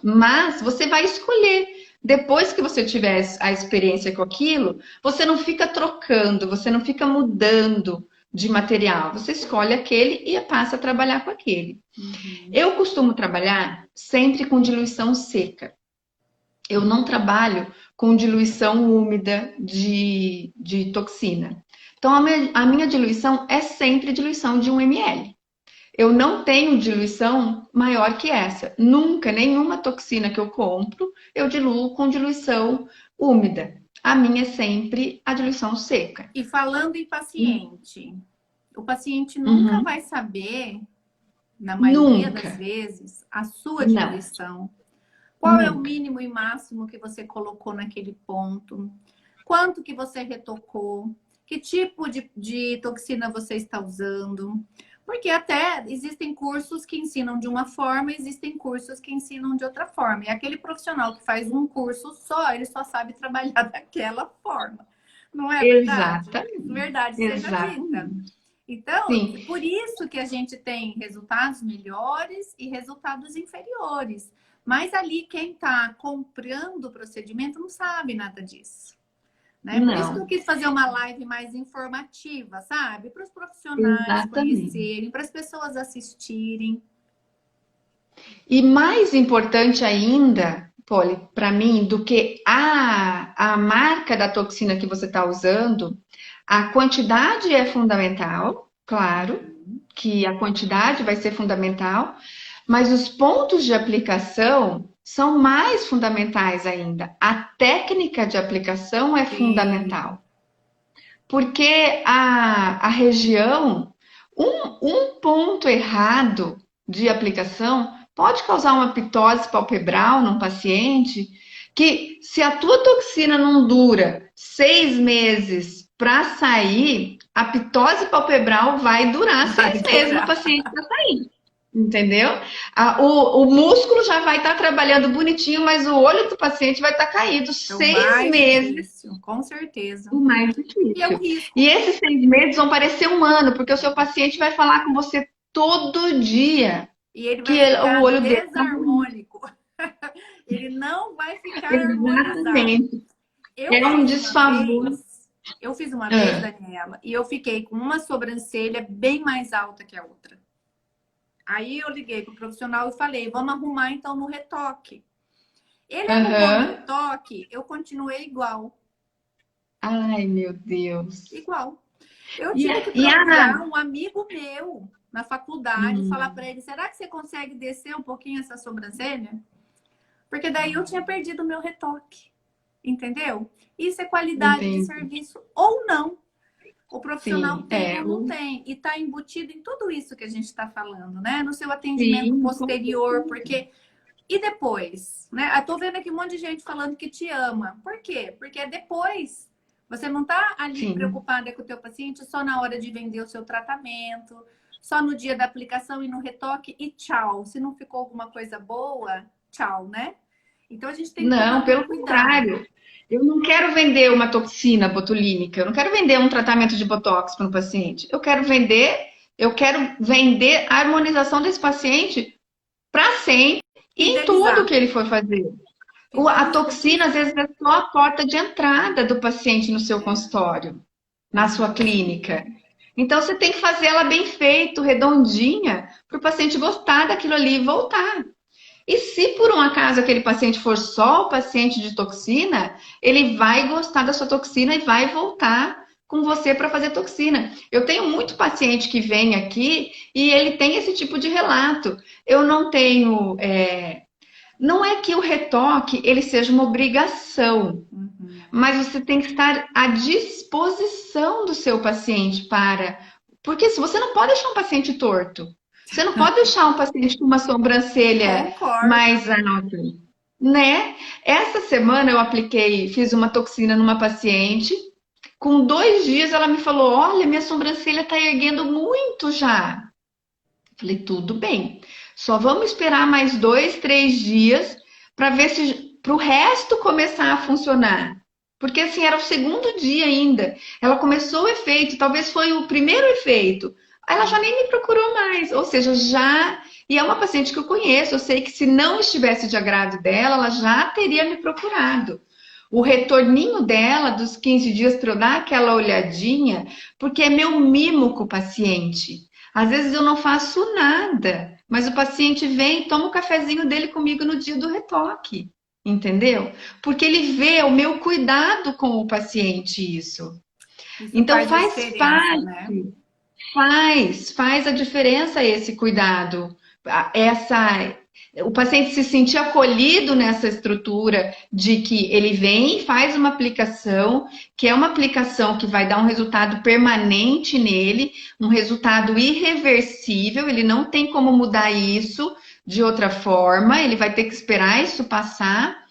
mas você vai escolher. Depois que você tiver a experiência com aquilo, você não fica trocando, você não fica mudando de material. Você escolhe aquele e passa a trabalhar com aquele. Uhum. Eu costumo trabalhar sempre com diluição seca. Eu não trabalho com diluição úmida de toxina. Então, a minha diluição é sempre diluição de 1 ml. Eu não tenho diluição maior que essa. Nunca, nenhuma toxina que eu compro, eu diluo com diluição úmida. A minha é sempre a diluição seca. E falando em paciente, o paciente nunca Uhum. vai saber, na maioria Nunca. das vezes, a sua Não, diluição. Qual é o nunca. mínimo e máximo que você colocou naquele ponto? Quanto que você retocou? Que tipo de toxina você está usando? Porque até existem cursos que ensinam de uma forma, existem cursos que ensinam de outra forma. E aquele profissional que faz um curso só, ele só sabe trabalhar daquela forma. Não é verdade? Exatamente. Verdade seja dita. Exatamente. Então, Sim, por isso que a gente tem resultados melhores e resultados inferiores. Mas ali quem está comprando o procedimento não sabe nada disso. Né? Por isso que eu não. quis fazer uma live mais informativa, sabe? Para os profissionais Exatamente. conhecerem, para as pessoas assistirem. E mais importante ainda, Polly, para mim, do que a marca da toxina que você está usando, a quantidade é fundamental, claro, que a quantidade vai ser fundamental, mas os pontos de aplicação são mais fundamentais ainda. A técnica de aplicação é Sim. fundamental, porque a região, um ponto errado de aplicação pode causar uma pitose palpebral num paciente que, se a tua toxina não dura 6 meses para sair, a pitose palpebral vai durar Vai 6 meses no durar. paciente para sair. Entendeu? O músculo já vai estar trabalhando bonitinho, mas o olho do paciente vai estar caído É o 6 meses, difícil, com certeza. o mais E é o difícil. risco. E esses 6 meses vão parecer um ano, porque o seu paciente vai falar com você todo dia E ele que vai o ficar olho dele está bonito. desarmônico. Ele não vai ficar harmonizado. Exatamente. Eu É um fiz uma desfavor. vez, eu fiz uma vez, Ah, Daniela, e eu fiquei com uma sobrancelha bem mais alta que a outra. Aí eu liguei pro profissional e falei, vamos arrumar então no retoque. Ele arrumou no aham. retoque, eu continuei igual, Ai, meu Deus. igual. Eu E, tive que e a. procurar um amigo meu na faculdade e falar Hum, para ele, será que você consegue descer um pouquinho essa sobrancelha? Porque daí eu tinha perdido o meu retoque, entendeu? Isso é qualidade de entendi. serviço ou não. O profissional Sim, tem ou não tem. E está embutido em tudo isso que a gente está falando, né? No seu atendimento sim, posterior, porque E depois, né? Eu tô vendo aqui um monte de gente falando que te ama. Por quê? Porque é depois. Você não tá ali Sim. preocupada com o teu paciente só na hora de vender o seu tratamento, só no dia da aplicação e no retoque e tchau. Se não ficou alguma coisa boa, tchau, né? Então a gente tem que tomar Não, muito pelo cuidado. contrário. Eu não quero vender uma toxina botulínica, eu não quero vender um tratamento de botox para um paciente. Eu quero vender a harmonização desse paciente para sempre e em tudo Fidelizar. que ele for fazer. A toxina, às Fidelizar. vezes, é só a porta de entrada do paciente no seu É, consultório, na sua uhum. clínica. Então, você tem que fazer ela bem feito, redondinha, para o paciente gostar daquilo ali e voltar. E se por um acaso aquele paciente for só o paciente de toxina, ele vai gostar da sua toxina e vai voltar com você para fazer toxina. Eu tenho muito paciente que vem aqui e ele tem esse tipo de relato. Eu não tenho. Não é que o retoque ele seja uma obrigação, Uhum. mas você tem que estar à disposição do seu paciente para. Porque se você não pode deixar um paciente torto, você não pode deixar um paciente com uma sobrancelha Concordo. mais alta, né? Essa semana eu apliquei, fiz uma toxina numa paciente. Com 2 dias ela me falou: Olha, minha sobrancelha está erguendo muito já. Falei: Tudo bem, só vamos esperar mais 2, 3 dias para ver se para o resto começar a funcionar. Porque assim, era o segundo dia ainda. Ela começou o efeito, talvez foi o primeiro efeito. Aí ela já nem me procurou mais. Ou seja, já. E é uma paciente que eu conheço. Eu sei que se não estivesse de agrado dela, ela já teria me procurado. O retorninho dela dos 15 dias para eu dar aquela olhadinha, porque é meu mimo com o paciente. Às vezes eu não faço nada, mas o paciente vem e toma o cafezinho dele comigo no dia do retoque. Entendeu? Porque ele vê o meu cuidado com o paciente, isso. Isso Então faz a faz diferença, né? parte, faz a diferença esse cuidado, essa o paciente se sentir acolhido nessa estrutura de que ele vem e faz uma aplicação, que é uma aplicação que vai dar um resultado permanente nele, um resultado irreversível, ele não tem como mudar isso de outra forma, ele vai ter que esperar isso passar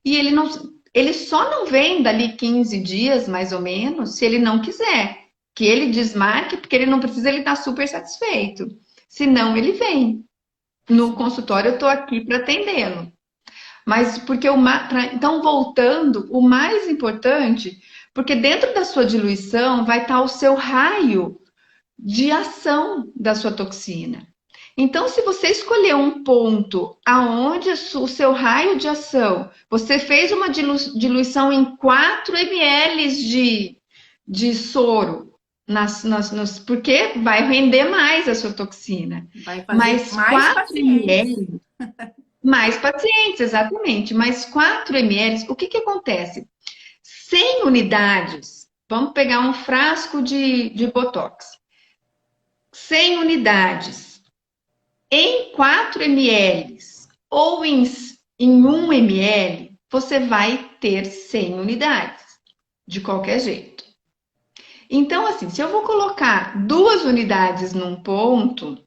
e ele só não vem dali 15 dias, mais ou menos, se ele não quiser. Que ele desmarque, porque ele não precisa, ele está super satisfeito. Se não, ele vem. No Sim. consultório, eu estou aqui para atendê-lo. Mas porque então, voltando, o mais importante, porque dentro da sua diluição vai estar o seu raio de ação da sua toxina. Então, se você escolher um ponto aonde o seu raio de ação, você fez uma diluição em 4 ml de soro, porque vai render mais a sua toxina. Vai fazer Mas mais 4 pacientes. ml, mais pacientes, exatamente. Mas 4 ml, o que que acontece? 100 unidades, vamos pegar um frasco de Botox. 100 unidades em 4 ml ou em 1 ml, você vai ter 100 unidades, de qualquer jeito. Então, assim, se eu vou colocar 2 unidades num ponto,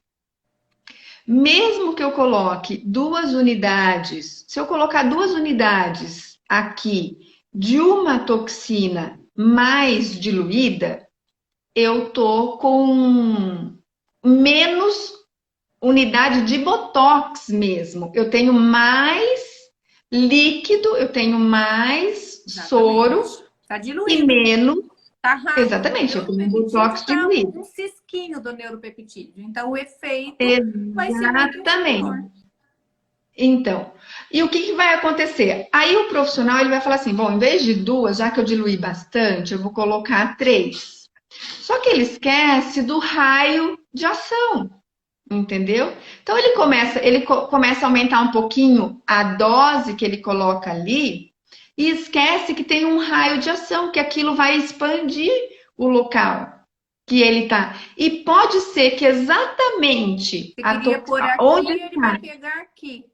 mesmo que eu coloque 2 unidades, se eu colocar 2 unidades aqui de uma toxina mais diluída, eu tô com menos unidade de botox mesmo. Eu tenho mais líquido, eu tenho mais soro Exatamente. Tá e diluído. menos. Tá rápido. O Exatamente, eu tenho um neuropeptídeo botox tá diluído. um cisquinho do neuropeptídeo. Então, o efeito vai ser muito inferior. Exatamente. Então, e o que que vai acontecer? Aí o profissional ele vai falar assim: bom, em vez de 2, já que eu diluí bastante, eu vou colocar 3. Só que ele esquece do raio de ação. Entendeu? Então ele começa a aumentar um pouquinho a dose que ele coloca ali e esquece que tem um raio de ação, que aquilo vai expandir o local que ele está. E pode ser que exatamente Você queria pôr onde aqui, ele vai está. pegar aqui.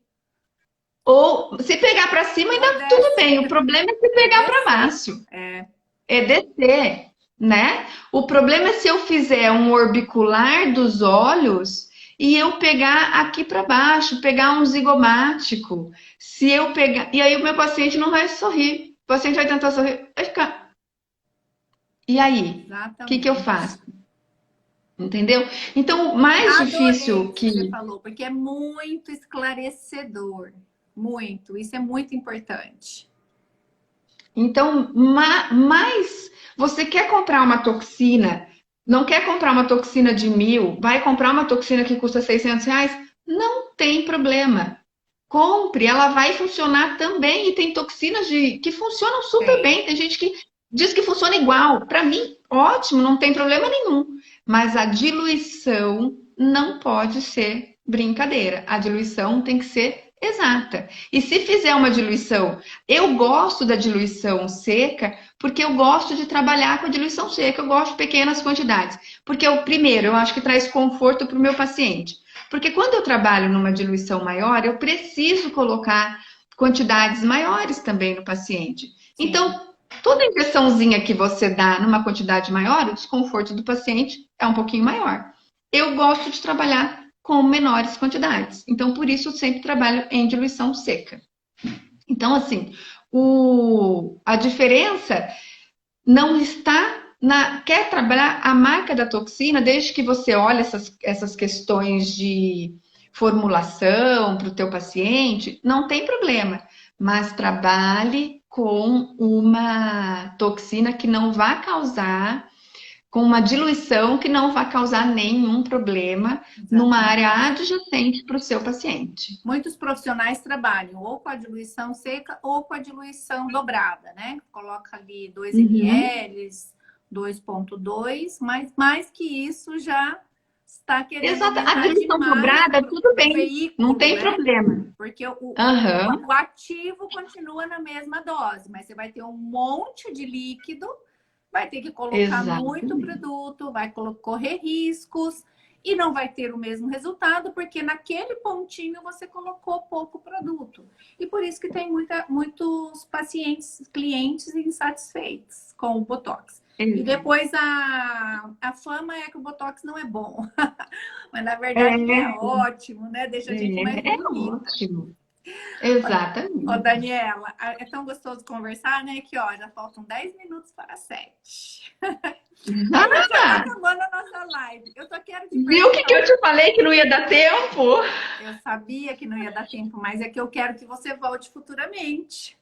Ou se pegar para cima, Ou ainda tudo desce. bem. O problema é se É pegar para descer. baixo. É. É descer, né? O problema é se eu fizer um orbicular dos olhos e eu pegar aqui para baixo, pegar um zigomático. Se eu pegar. E aí o meu paciente não vai sorrir. O paciente vai tentar sorrir, vai ficar. E aí? O que que eu faço? Exatamente. Entendeu? Então, o mais Adorei difícil isso que você que. falou, porque é muito esclarecedor. Muito. Isso é muito importante. Então, mais você quer comprar uma toxina, não quer comprar uma toxina de 1.000, vai comprar uma toxina que custa R$ 600? Não tem problema. Compre, ela vai funcionar também. E tem toxinas que funcionam super Tem. bem. Tem gente que diz que funciona igual. Para mim, ótimo, não tem problema nenhum. Mas a diluição não pode ser brincadeira. A diluição tem que ser exata. E se fizer uma diluição, eu gosto da diluição seca, porque eu gosto de trabalhar com a diluição seca. Eu gosto de pequenas quantidades. Porque, primeiro, eu acho que traz conforto para o meu paciente. Porque quando eu trabalho numa diluição maior, eu preciso colocar quantidades maiores também no paciente. Sim. Então, toda injeçãozinha que você dá numa quantidade maior, o desconforto do paciente é um pouquinho maior. Eu gosto de trabalhar com menores quantidades. Então, por isso, eu sempre trabalho em diluição seca. Então, assim, a diferença não está na. Quer trabalhar a marca da toxina, desde que você olhe essas questões de formulação para o teu paciente, não tem problema. Mas trabalhe com uma toxina que não vá causar, com uma diluição que não vai causar nenhum problema numa área Exatamente. adjacente para o seu paciente. Muitos profissionais trabalham ou com a diluição seca ou com a diluição dobrada, né? Coloca ali 2 Uhum. ml, 2,2, mas mais que isso já está querendo Exato. A aumentar diluição demais dobrada, tudo o bem, não veículo, tem né? problema. Porque Aham, o ativo continua na mesma dose, mas você vai ter um monte de líquido, vai ter que colocar muito exatamente. produto, vai correr riscos e não vai ter o mesmo resultado, porque naquele pontinho você colocou pouco produto. E por isso que tem muitos pacientes, clientes insatisfeitos com o Botox. E depois a fama é que o Botox não é bom. Mas na verdade ele é É, ótimo, né? Deixa a gente mais é bonita. ótimo. Ô, Exatamente. Daniela, é tão gostoso conversar, né? Que ó, já faltam 10 minutos para 7. A gente já tá Ah, acabando a nossa live. Eu só quero te viu o que, que perguntar. eu te falei que não ia dar tempo? Eu sabia que não ia dar tempo, mas é que eu quero que você volte futuramente.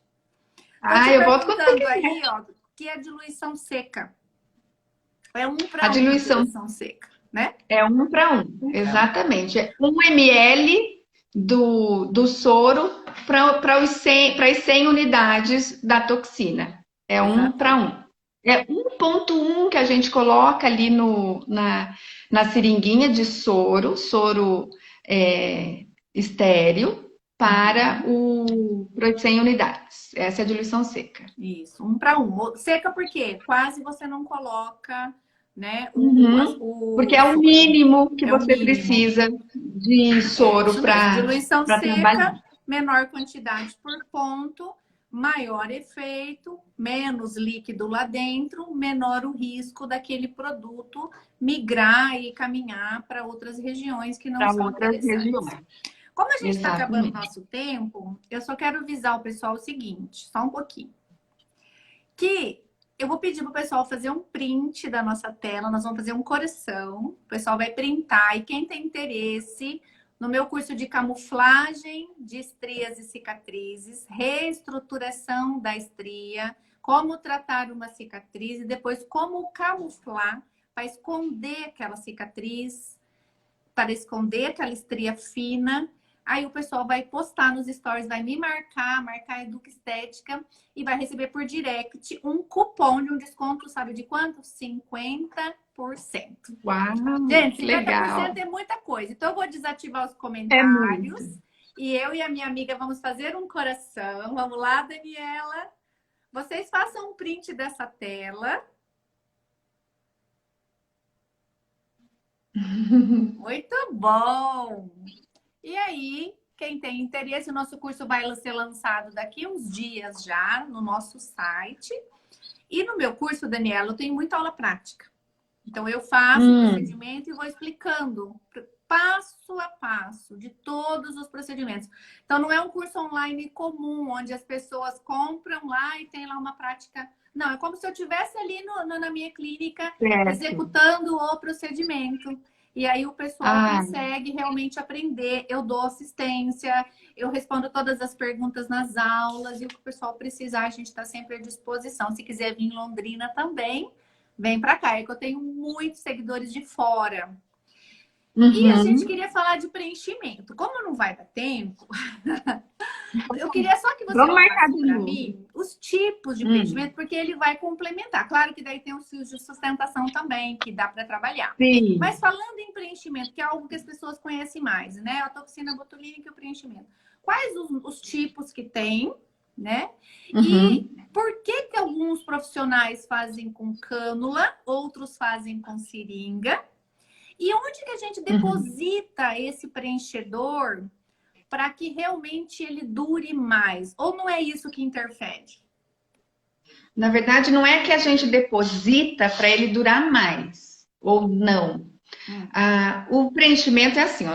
Tô te Ah, eu volto quando você perguntando quiser. aí, ó, que é diluição seca. É um A para um a diluição diluição seca, né? é 1 para 1, Um para um. exatamente. É 1 ml do soro para as 100 unidades da toxina. É 1 para 1. Exatamente. É 1,1 que a gente coloca ali na seringuinha de soro estéreo para Uhum. para as 100 unidades. Essa é a diluição seca. Isso, um para um. Seca porque quase você não coloca, né, Uhum. Porque é o mínimo que é o você mínimo. precisa de É soro isso mesmo. Diluição para trabalhar. seca, menor quantidade por ponto, maior efeito, menos líquido lá dentro, menor o risco daquele produto migrar e caminhar para outras regiões que não Para são outras interessantes. regiões. Como a gente está acabando o Exatamente. nosso tempo, eu só quero avisar o pessoal o seguinte, só um pouquinho. Que eu vou pedir para o pessoal fazer um print da nossa tela, nós vamos fazer um coração, o pessoal vai printar, e quem tem interesse no meu curso de camuflagem de estrias e cicatrizes, reestruturação da estria, como tratar uma cicatriz e depois como camuflar para esconder aquela cicatriz, para esconder aquela estria fina. Aí o pessoal vai postar nos stories, vai me marcar a Educa Estética e vai receber por direct um cupom de um desconto, sabe de quanto? 50%. Uau, Gente, que 50% legal. é muita coisa. Então eu vou desativar os É muito. comentários e eu e a minha amiga vamos fazer um coração. Vamos lá, Daniela? Vocês façam um print dessa tela. Muito bom! E aí, quem tem interesse, o nosso curso vai ser lançado daqui uns dias já no nosso site. E no meu curso, Daniela, eu tenho muita aula prática. Então, eu faço o Hum, procedimento e vou explicando passo a passo de todos os procedimentos. Então, não é um curso online comum, onde as pessoas compram lá e tem lá uma prática. Não, é como se eu estivesse ali na minha clínica Certo. executando o procedimento. E aí o pessoal Ah, consegue realmente aprender. Eu dou assistência, eu respondo todas as perguntas nas aulas e o que o pessoal precisar, a gente está sempre à disposição. Se quiser vir em Londrina também, vem para cá. É que eu tenho muitos seguidores de fora. E a gente uhum. queria falar de preenchimento. Como não vai dar tempo, eu queria só que você Vamos marcar falasse de para novo. mim os tipos de Hum, preenchimento, porque ele vai complementar. Claro que daí tem os fios de sustentação também, que dá para trabalhar. Mas sim. falando em preenchimento, que é algo que as pessoas conhecem mais, né? A toxina botulínica e o preenchimento. Quais os tipos que tem, né? E Uhum, por que que alguns profissionais fazem com cânula, outros fazem com seringa? E onde que a gente uhum. deposita esse preenchedor para que realmente ele dure mais? Ou não é isso que interfere? Na verdade, não é que a gente deposita para ele durar mais, ou não. Hum, Ah, o preenchimento é assim, ó,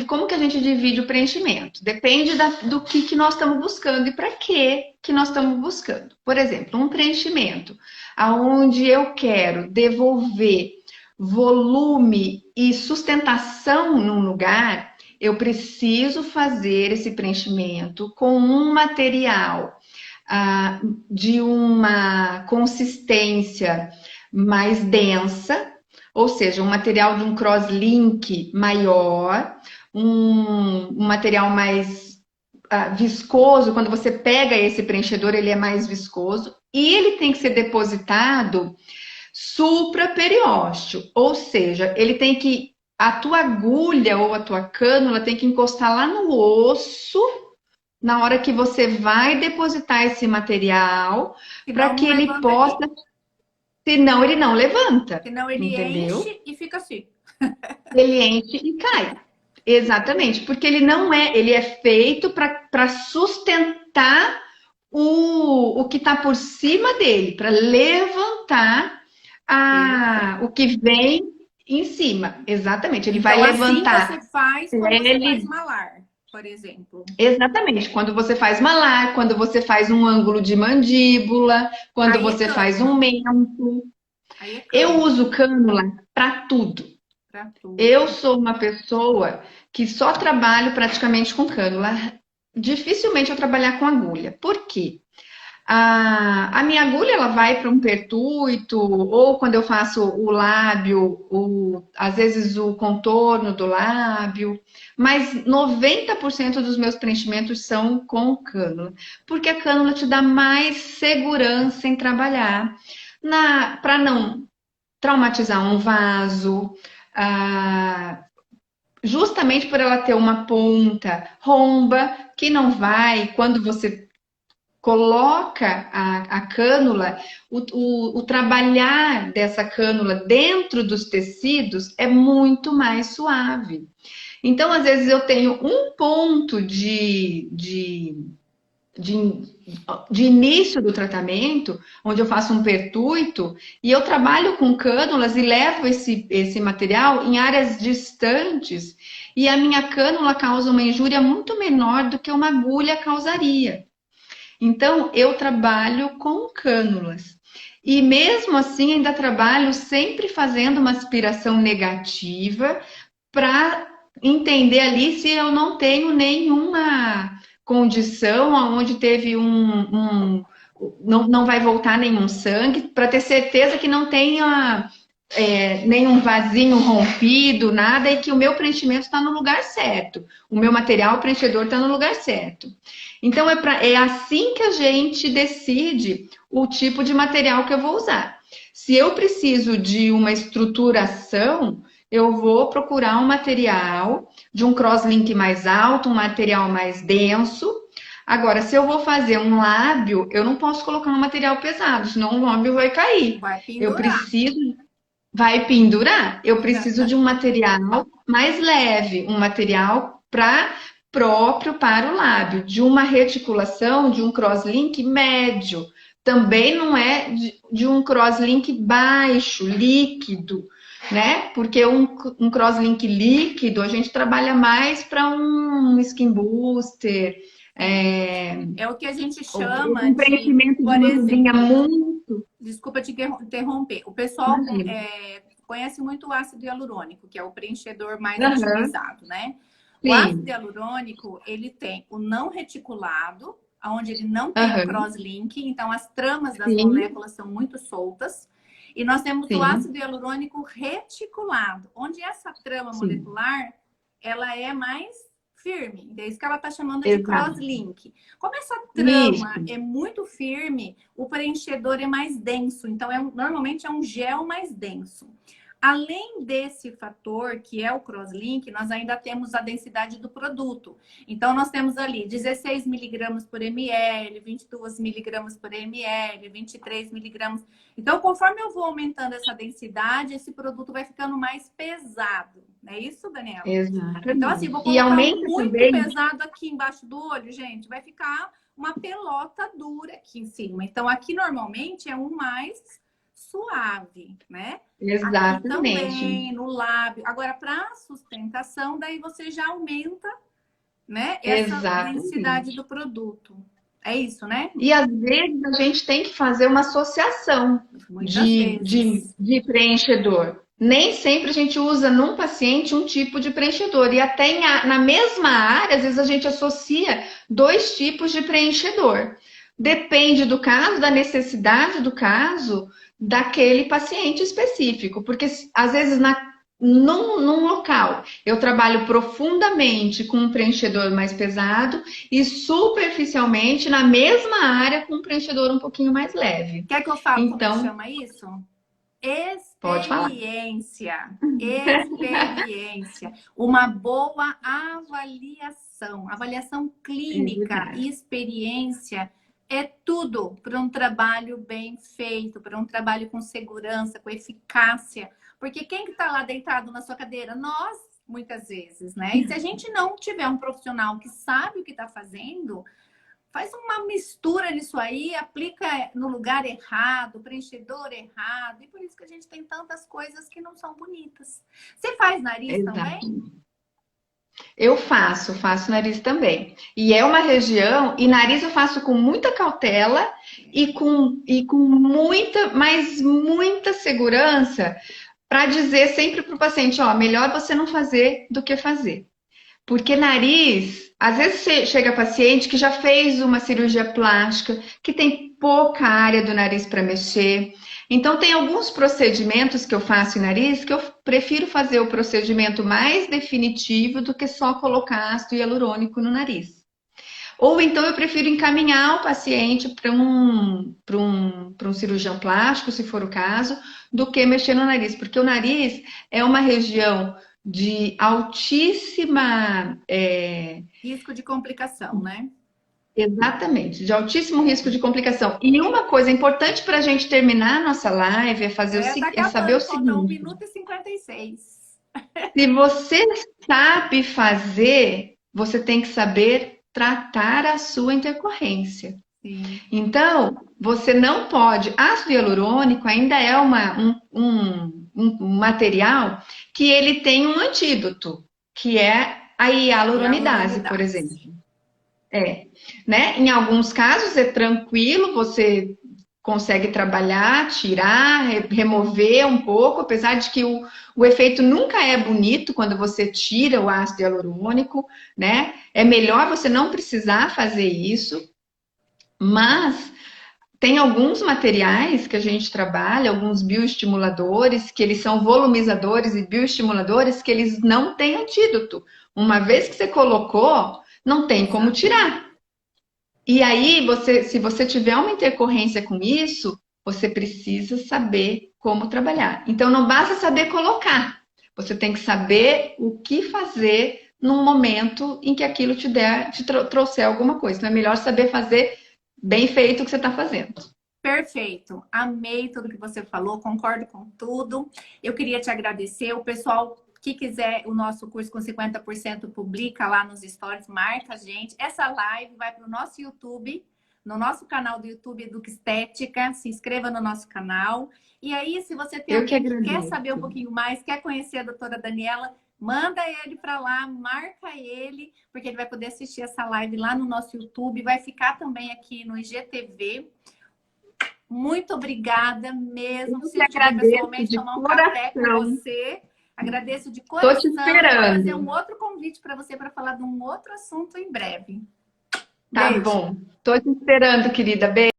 como que a gente divide o preenchimento? Depende do que nós estamos buscando e para que nós estamos buscando. Por exemplo, um preenchimento aonde eu quero devolver volume e sustentação num lugar, eu preciso fazer esse preenchimento com um material de uma consistência mais densa, ou seja, um material de um crosslink maior, um material mais viscoso. Quando você pega esse preenchedor, ele é mais viscoso e ele tem que ser depositado supraperiósteo, ou seja, ele tem que a tua agulha ou a tua cânula tem que encostar lá no osso na hora que você vai depositar esse material, para senão que não ele levanta possa, aqui. senão ele não levanta, Senão ele entendeu? enche e fica assim. Ele enche e cai. Exatamente, porque ele é feito para sustentar o que está por cima dele, para levantar o Perfeito. que vem em cima. Exatamente, ele vai Então, assim você levantar faz quando você faz pele. malar, por exemplo. Exatamente, quando você faz malar, quando você faz um ângulo de mandíbula, quando Aí é você faz um cânula. mento. Aí é Eu cânula uso cânula para tudo. para Eu tudo. sou uma pessoa que só trabalho praticamente com cânula. Dificilmente eu trabalhar com agulha. Por quê? A minha agulha ela vai para um pertuito, ou quando eu faço o lábio, às vezes o contorno do lábio, mas 90% dos meus preenchimentos são com cânula, porque a cânula te dá mais segurança em trabalhar, para não traumatizar um vaso, ah, justamente por ela ter uma ponta romba, que não vai, quando você coloca a cânula, o trabalhar dessa cânula dentro dos tecidos é muito mais suave. Então, às vezes, eu tenho um ponto de, de início do tratamento, onde eu faço um pertuito, e eu trabalho com cânulas e levo esse material em áreas distantes, e a minha cânula causa uma injúria muito menor do que uma agulha causaria. Então, eu trabalho com cânulas. E mesmo assim, ainda trabalho sempre fazendo uma aspiração negativa para entender ali se eu não tenho nenhuma condição onde teve não vai voltar nenhum sangue, para ter certeza que não tenha nenhum vasinho rompido, nada, e que o meu preenchimento está no lugar certo. O meu material preenchedor está no lugar certo. Então, é assim que a gente decide o tipo de material que eu vou usar. Se eu preciso de uma estruturação, eu vou procurar um material de um crosslink mais alto, um material mais denso. Agora, se eu vou fazer um lábio, eu não posso colocar um material pesado, senão o lábio vai cair. Vai Eu pendurar. preciso, vai pendurar. Eu preciso de um material mais leve, um material próprio para o lábio, de uma reticulação, de um crosslink médio. Também não é de um crosslink baixo, líquido, né? Porque um crosslink líquido a gente trabalha mais para um skin booster, É. é, É o que a gente ou chama um de, preenchimento de por uma ruguinha exemplo, muito. desculpa te interromper. O pessoal Imagina. conhece muito o ácido hialurônico, que é o preenchedor mais Aham, utilizado, né? O ácido sim. hialurônico, ele tem o não reticulado, onde ele não tem o Aham, cross-link, então as tramas das sim, moléculas são muito soltas. E nós temos o sim, ácido hialurônico reticulado, onde essa trama sim. molecular, ela é mais firme. É isso que ela está chamando de Exato. cross-link. Como essa trama Isso. é muito firme, o preenchedor é mais denso. Então, normalmente é um gel mais denso. Além desse fator, que é o crosslink, nós ainda temos a densidade do produto. Então, nós temos ali 16 miligramas por ml, 22 miligramas por ml, 23 miligramas. Então, conforme eu vou aumentando essa densidade, esse produto vai ficando mais pesado. Não é isso, Daniela? Então, assim, Exatamente. vou E colocar um aumenta muito também. pesado aqui embaixo do olho, gente, vai ficar uma pelota dura aqui em cima. Então, aqui normalmente é um mais suave, né? Aqui Exatamente. também, no lábio. Agora, para sustentação, daí você já aumenta, né, essa densidade Exatamente. do produto. É isso, né? E às vezes a gente tem que fazer uma associação Muitas vezes. de preenchedor. Nem sempre a gente usa num paciente um tipo de preenchedor. E até na mesma área, às vezes a gente associa dois tipos de preenchedor. Depende do caso, da necessidade do caso, daquele paciente específico. Porque às vezes num local eu trabalho profundamente com um preenchedor mais pesado e superficialmente na mesma área com um preenchedor um pouquinho mais leve. Quer que eu falo como é que Então, chama isso? pode falar. Experiência. Experiência. Uma boa avaliação. Avaliação É clínica verdade. e experiência é tudo para um trabalho bem feito, para um trabalho com segurança, com eficácia. Porque quem que está lá deitado na sua cadeira? Nós, muitas vezes, né? E se a gente não tiver um profissional que sabe o que está fazendo, faz uma mistura nisso aí, aplica no lugar errado, preenchedor errado. E por isso que a gente tem tantas coisas que não são bonitas. Você faz nariz também? Exato. Eu faço nariz também. E é uma região, e nariz eu faço com muita cautela e com muita, mas muita segurança para dizer sempre para o paciente, ó, melhor você não fazer do que fazer. Porque nariz, às vezes chega paciente que já fez uma cirurgia plástica, que tem pouca área do nariz para mexer. Então, tem alguns procedimentos que eu faço em nariz que eu prefiro fazer o procedimento mais definitivo do que só colocar ácido hialurônico no nariz. Ou então eu prefiro encaminhar o paciente para um cirurgião plástico, se for o caso, do que mexer no nariz, porque o nariz é uma região de altíssima, Risco de complicação, né? exatamente, de altíssimo risco de complicação. E uma coisa importante para a gente terminar a nossa live é fazer Tá é saber o acabando, falta 1 seguinte: minuto e 56. se você sabe fazer, você tem que saber tratar a sua intercorrência. Sim. Então, você não pode. Ácido hialurônico ainda é um material que ele tem um antídoto, que é a hialuronidase, por exemplo. Hialuronidase. É, né? Em alguns casos é tranquilo, você consegue trabalhar, tirar, remover um pouco, apesar de que o efeito nunca é bonito quando você tira o ácido hialurônico, né? É melhor você não precisar fazer isso, mas tem alguns materiais que a gente trabalha, alguns bioestimuladores, que eles são volumizadores e bioestimuladores, que eles não têm antídoto. Uma vez que você colocou, não tem como Exatamente. tirar. E aí, você, se você tiver uma intercorrência com isso, você precisa saber como trabalhar. Então, não basta saber colocar, você tem que saber o que fazer num momento em que aquilo trouxer alguma coisa. Então, é melhor saber fazer bem feito o que você está fazendo. Perfeito. Amei tudo que você falou, concordo com tudo. Eu queria te agradecer. O pessoal que quiser o nosso curso com 50% publica lá nos stories, marca a gente. Essa live vai para o nosso YouTube, no nosso canal do YouTube Educa Estética, se inscreva no nosso canal. E aí, se você tem Eu que alguém que quer agradeço. saber um pouquinho mais, quer conhecer a doutora Daniela, manda ele para lá, marca ele, porque ele vai poder assistir essa live lá no nosso YouTube, vai ficar também aqui no IGTV. Muito obrigada mesmo. Eu que Preciso te ver agradeço pessoalmente, de tomar um café com coração. você. Agradeço de Tô te coração. Vou fazer um esperando. outro convite para você para falar de um outro assunto em breve. Tá Beijo. bom. Tô te esperando, querida. Beijo.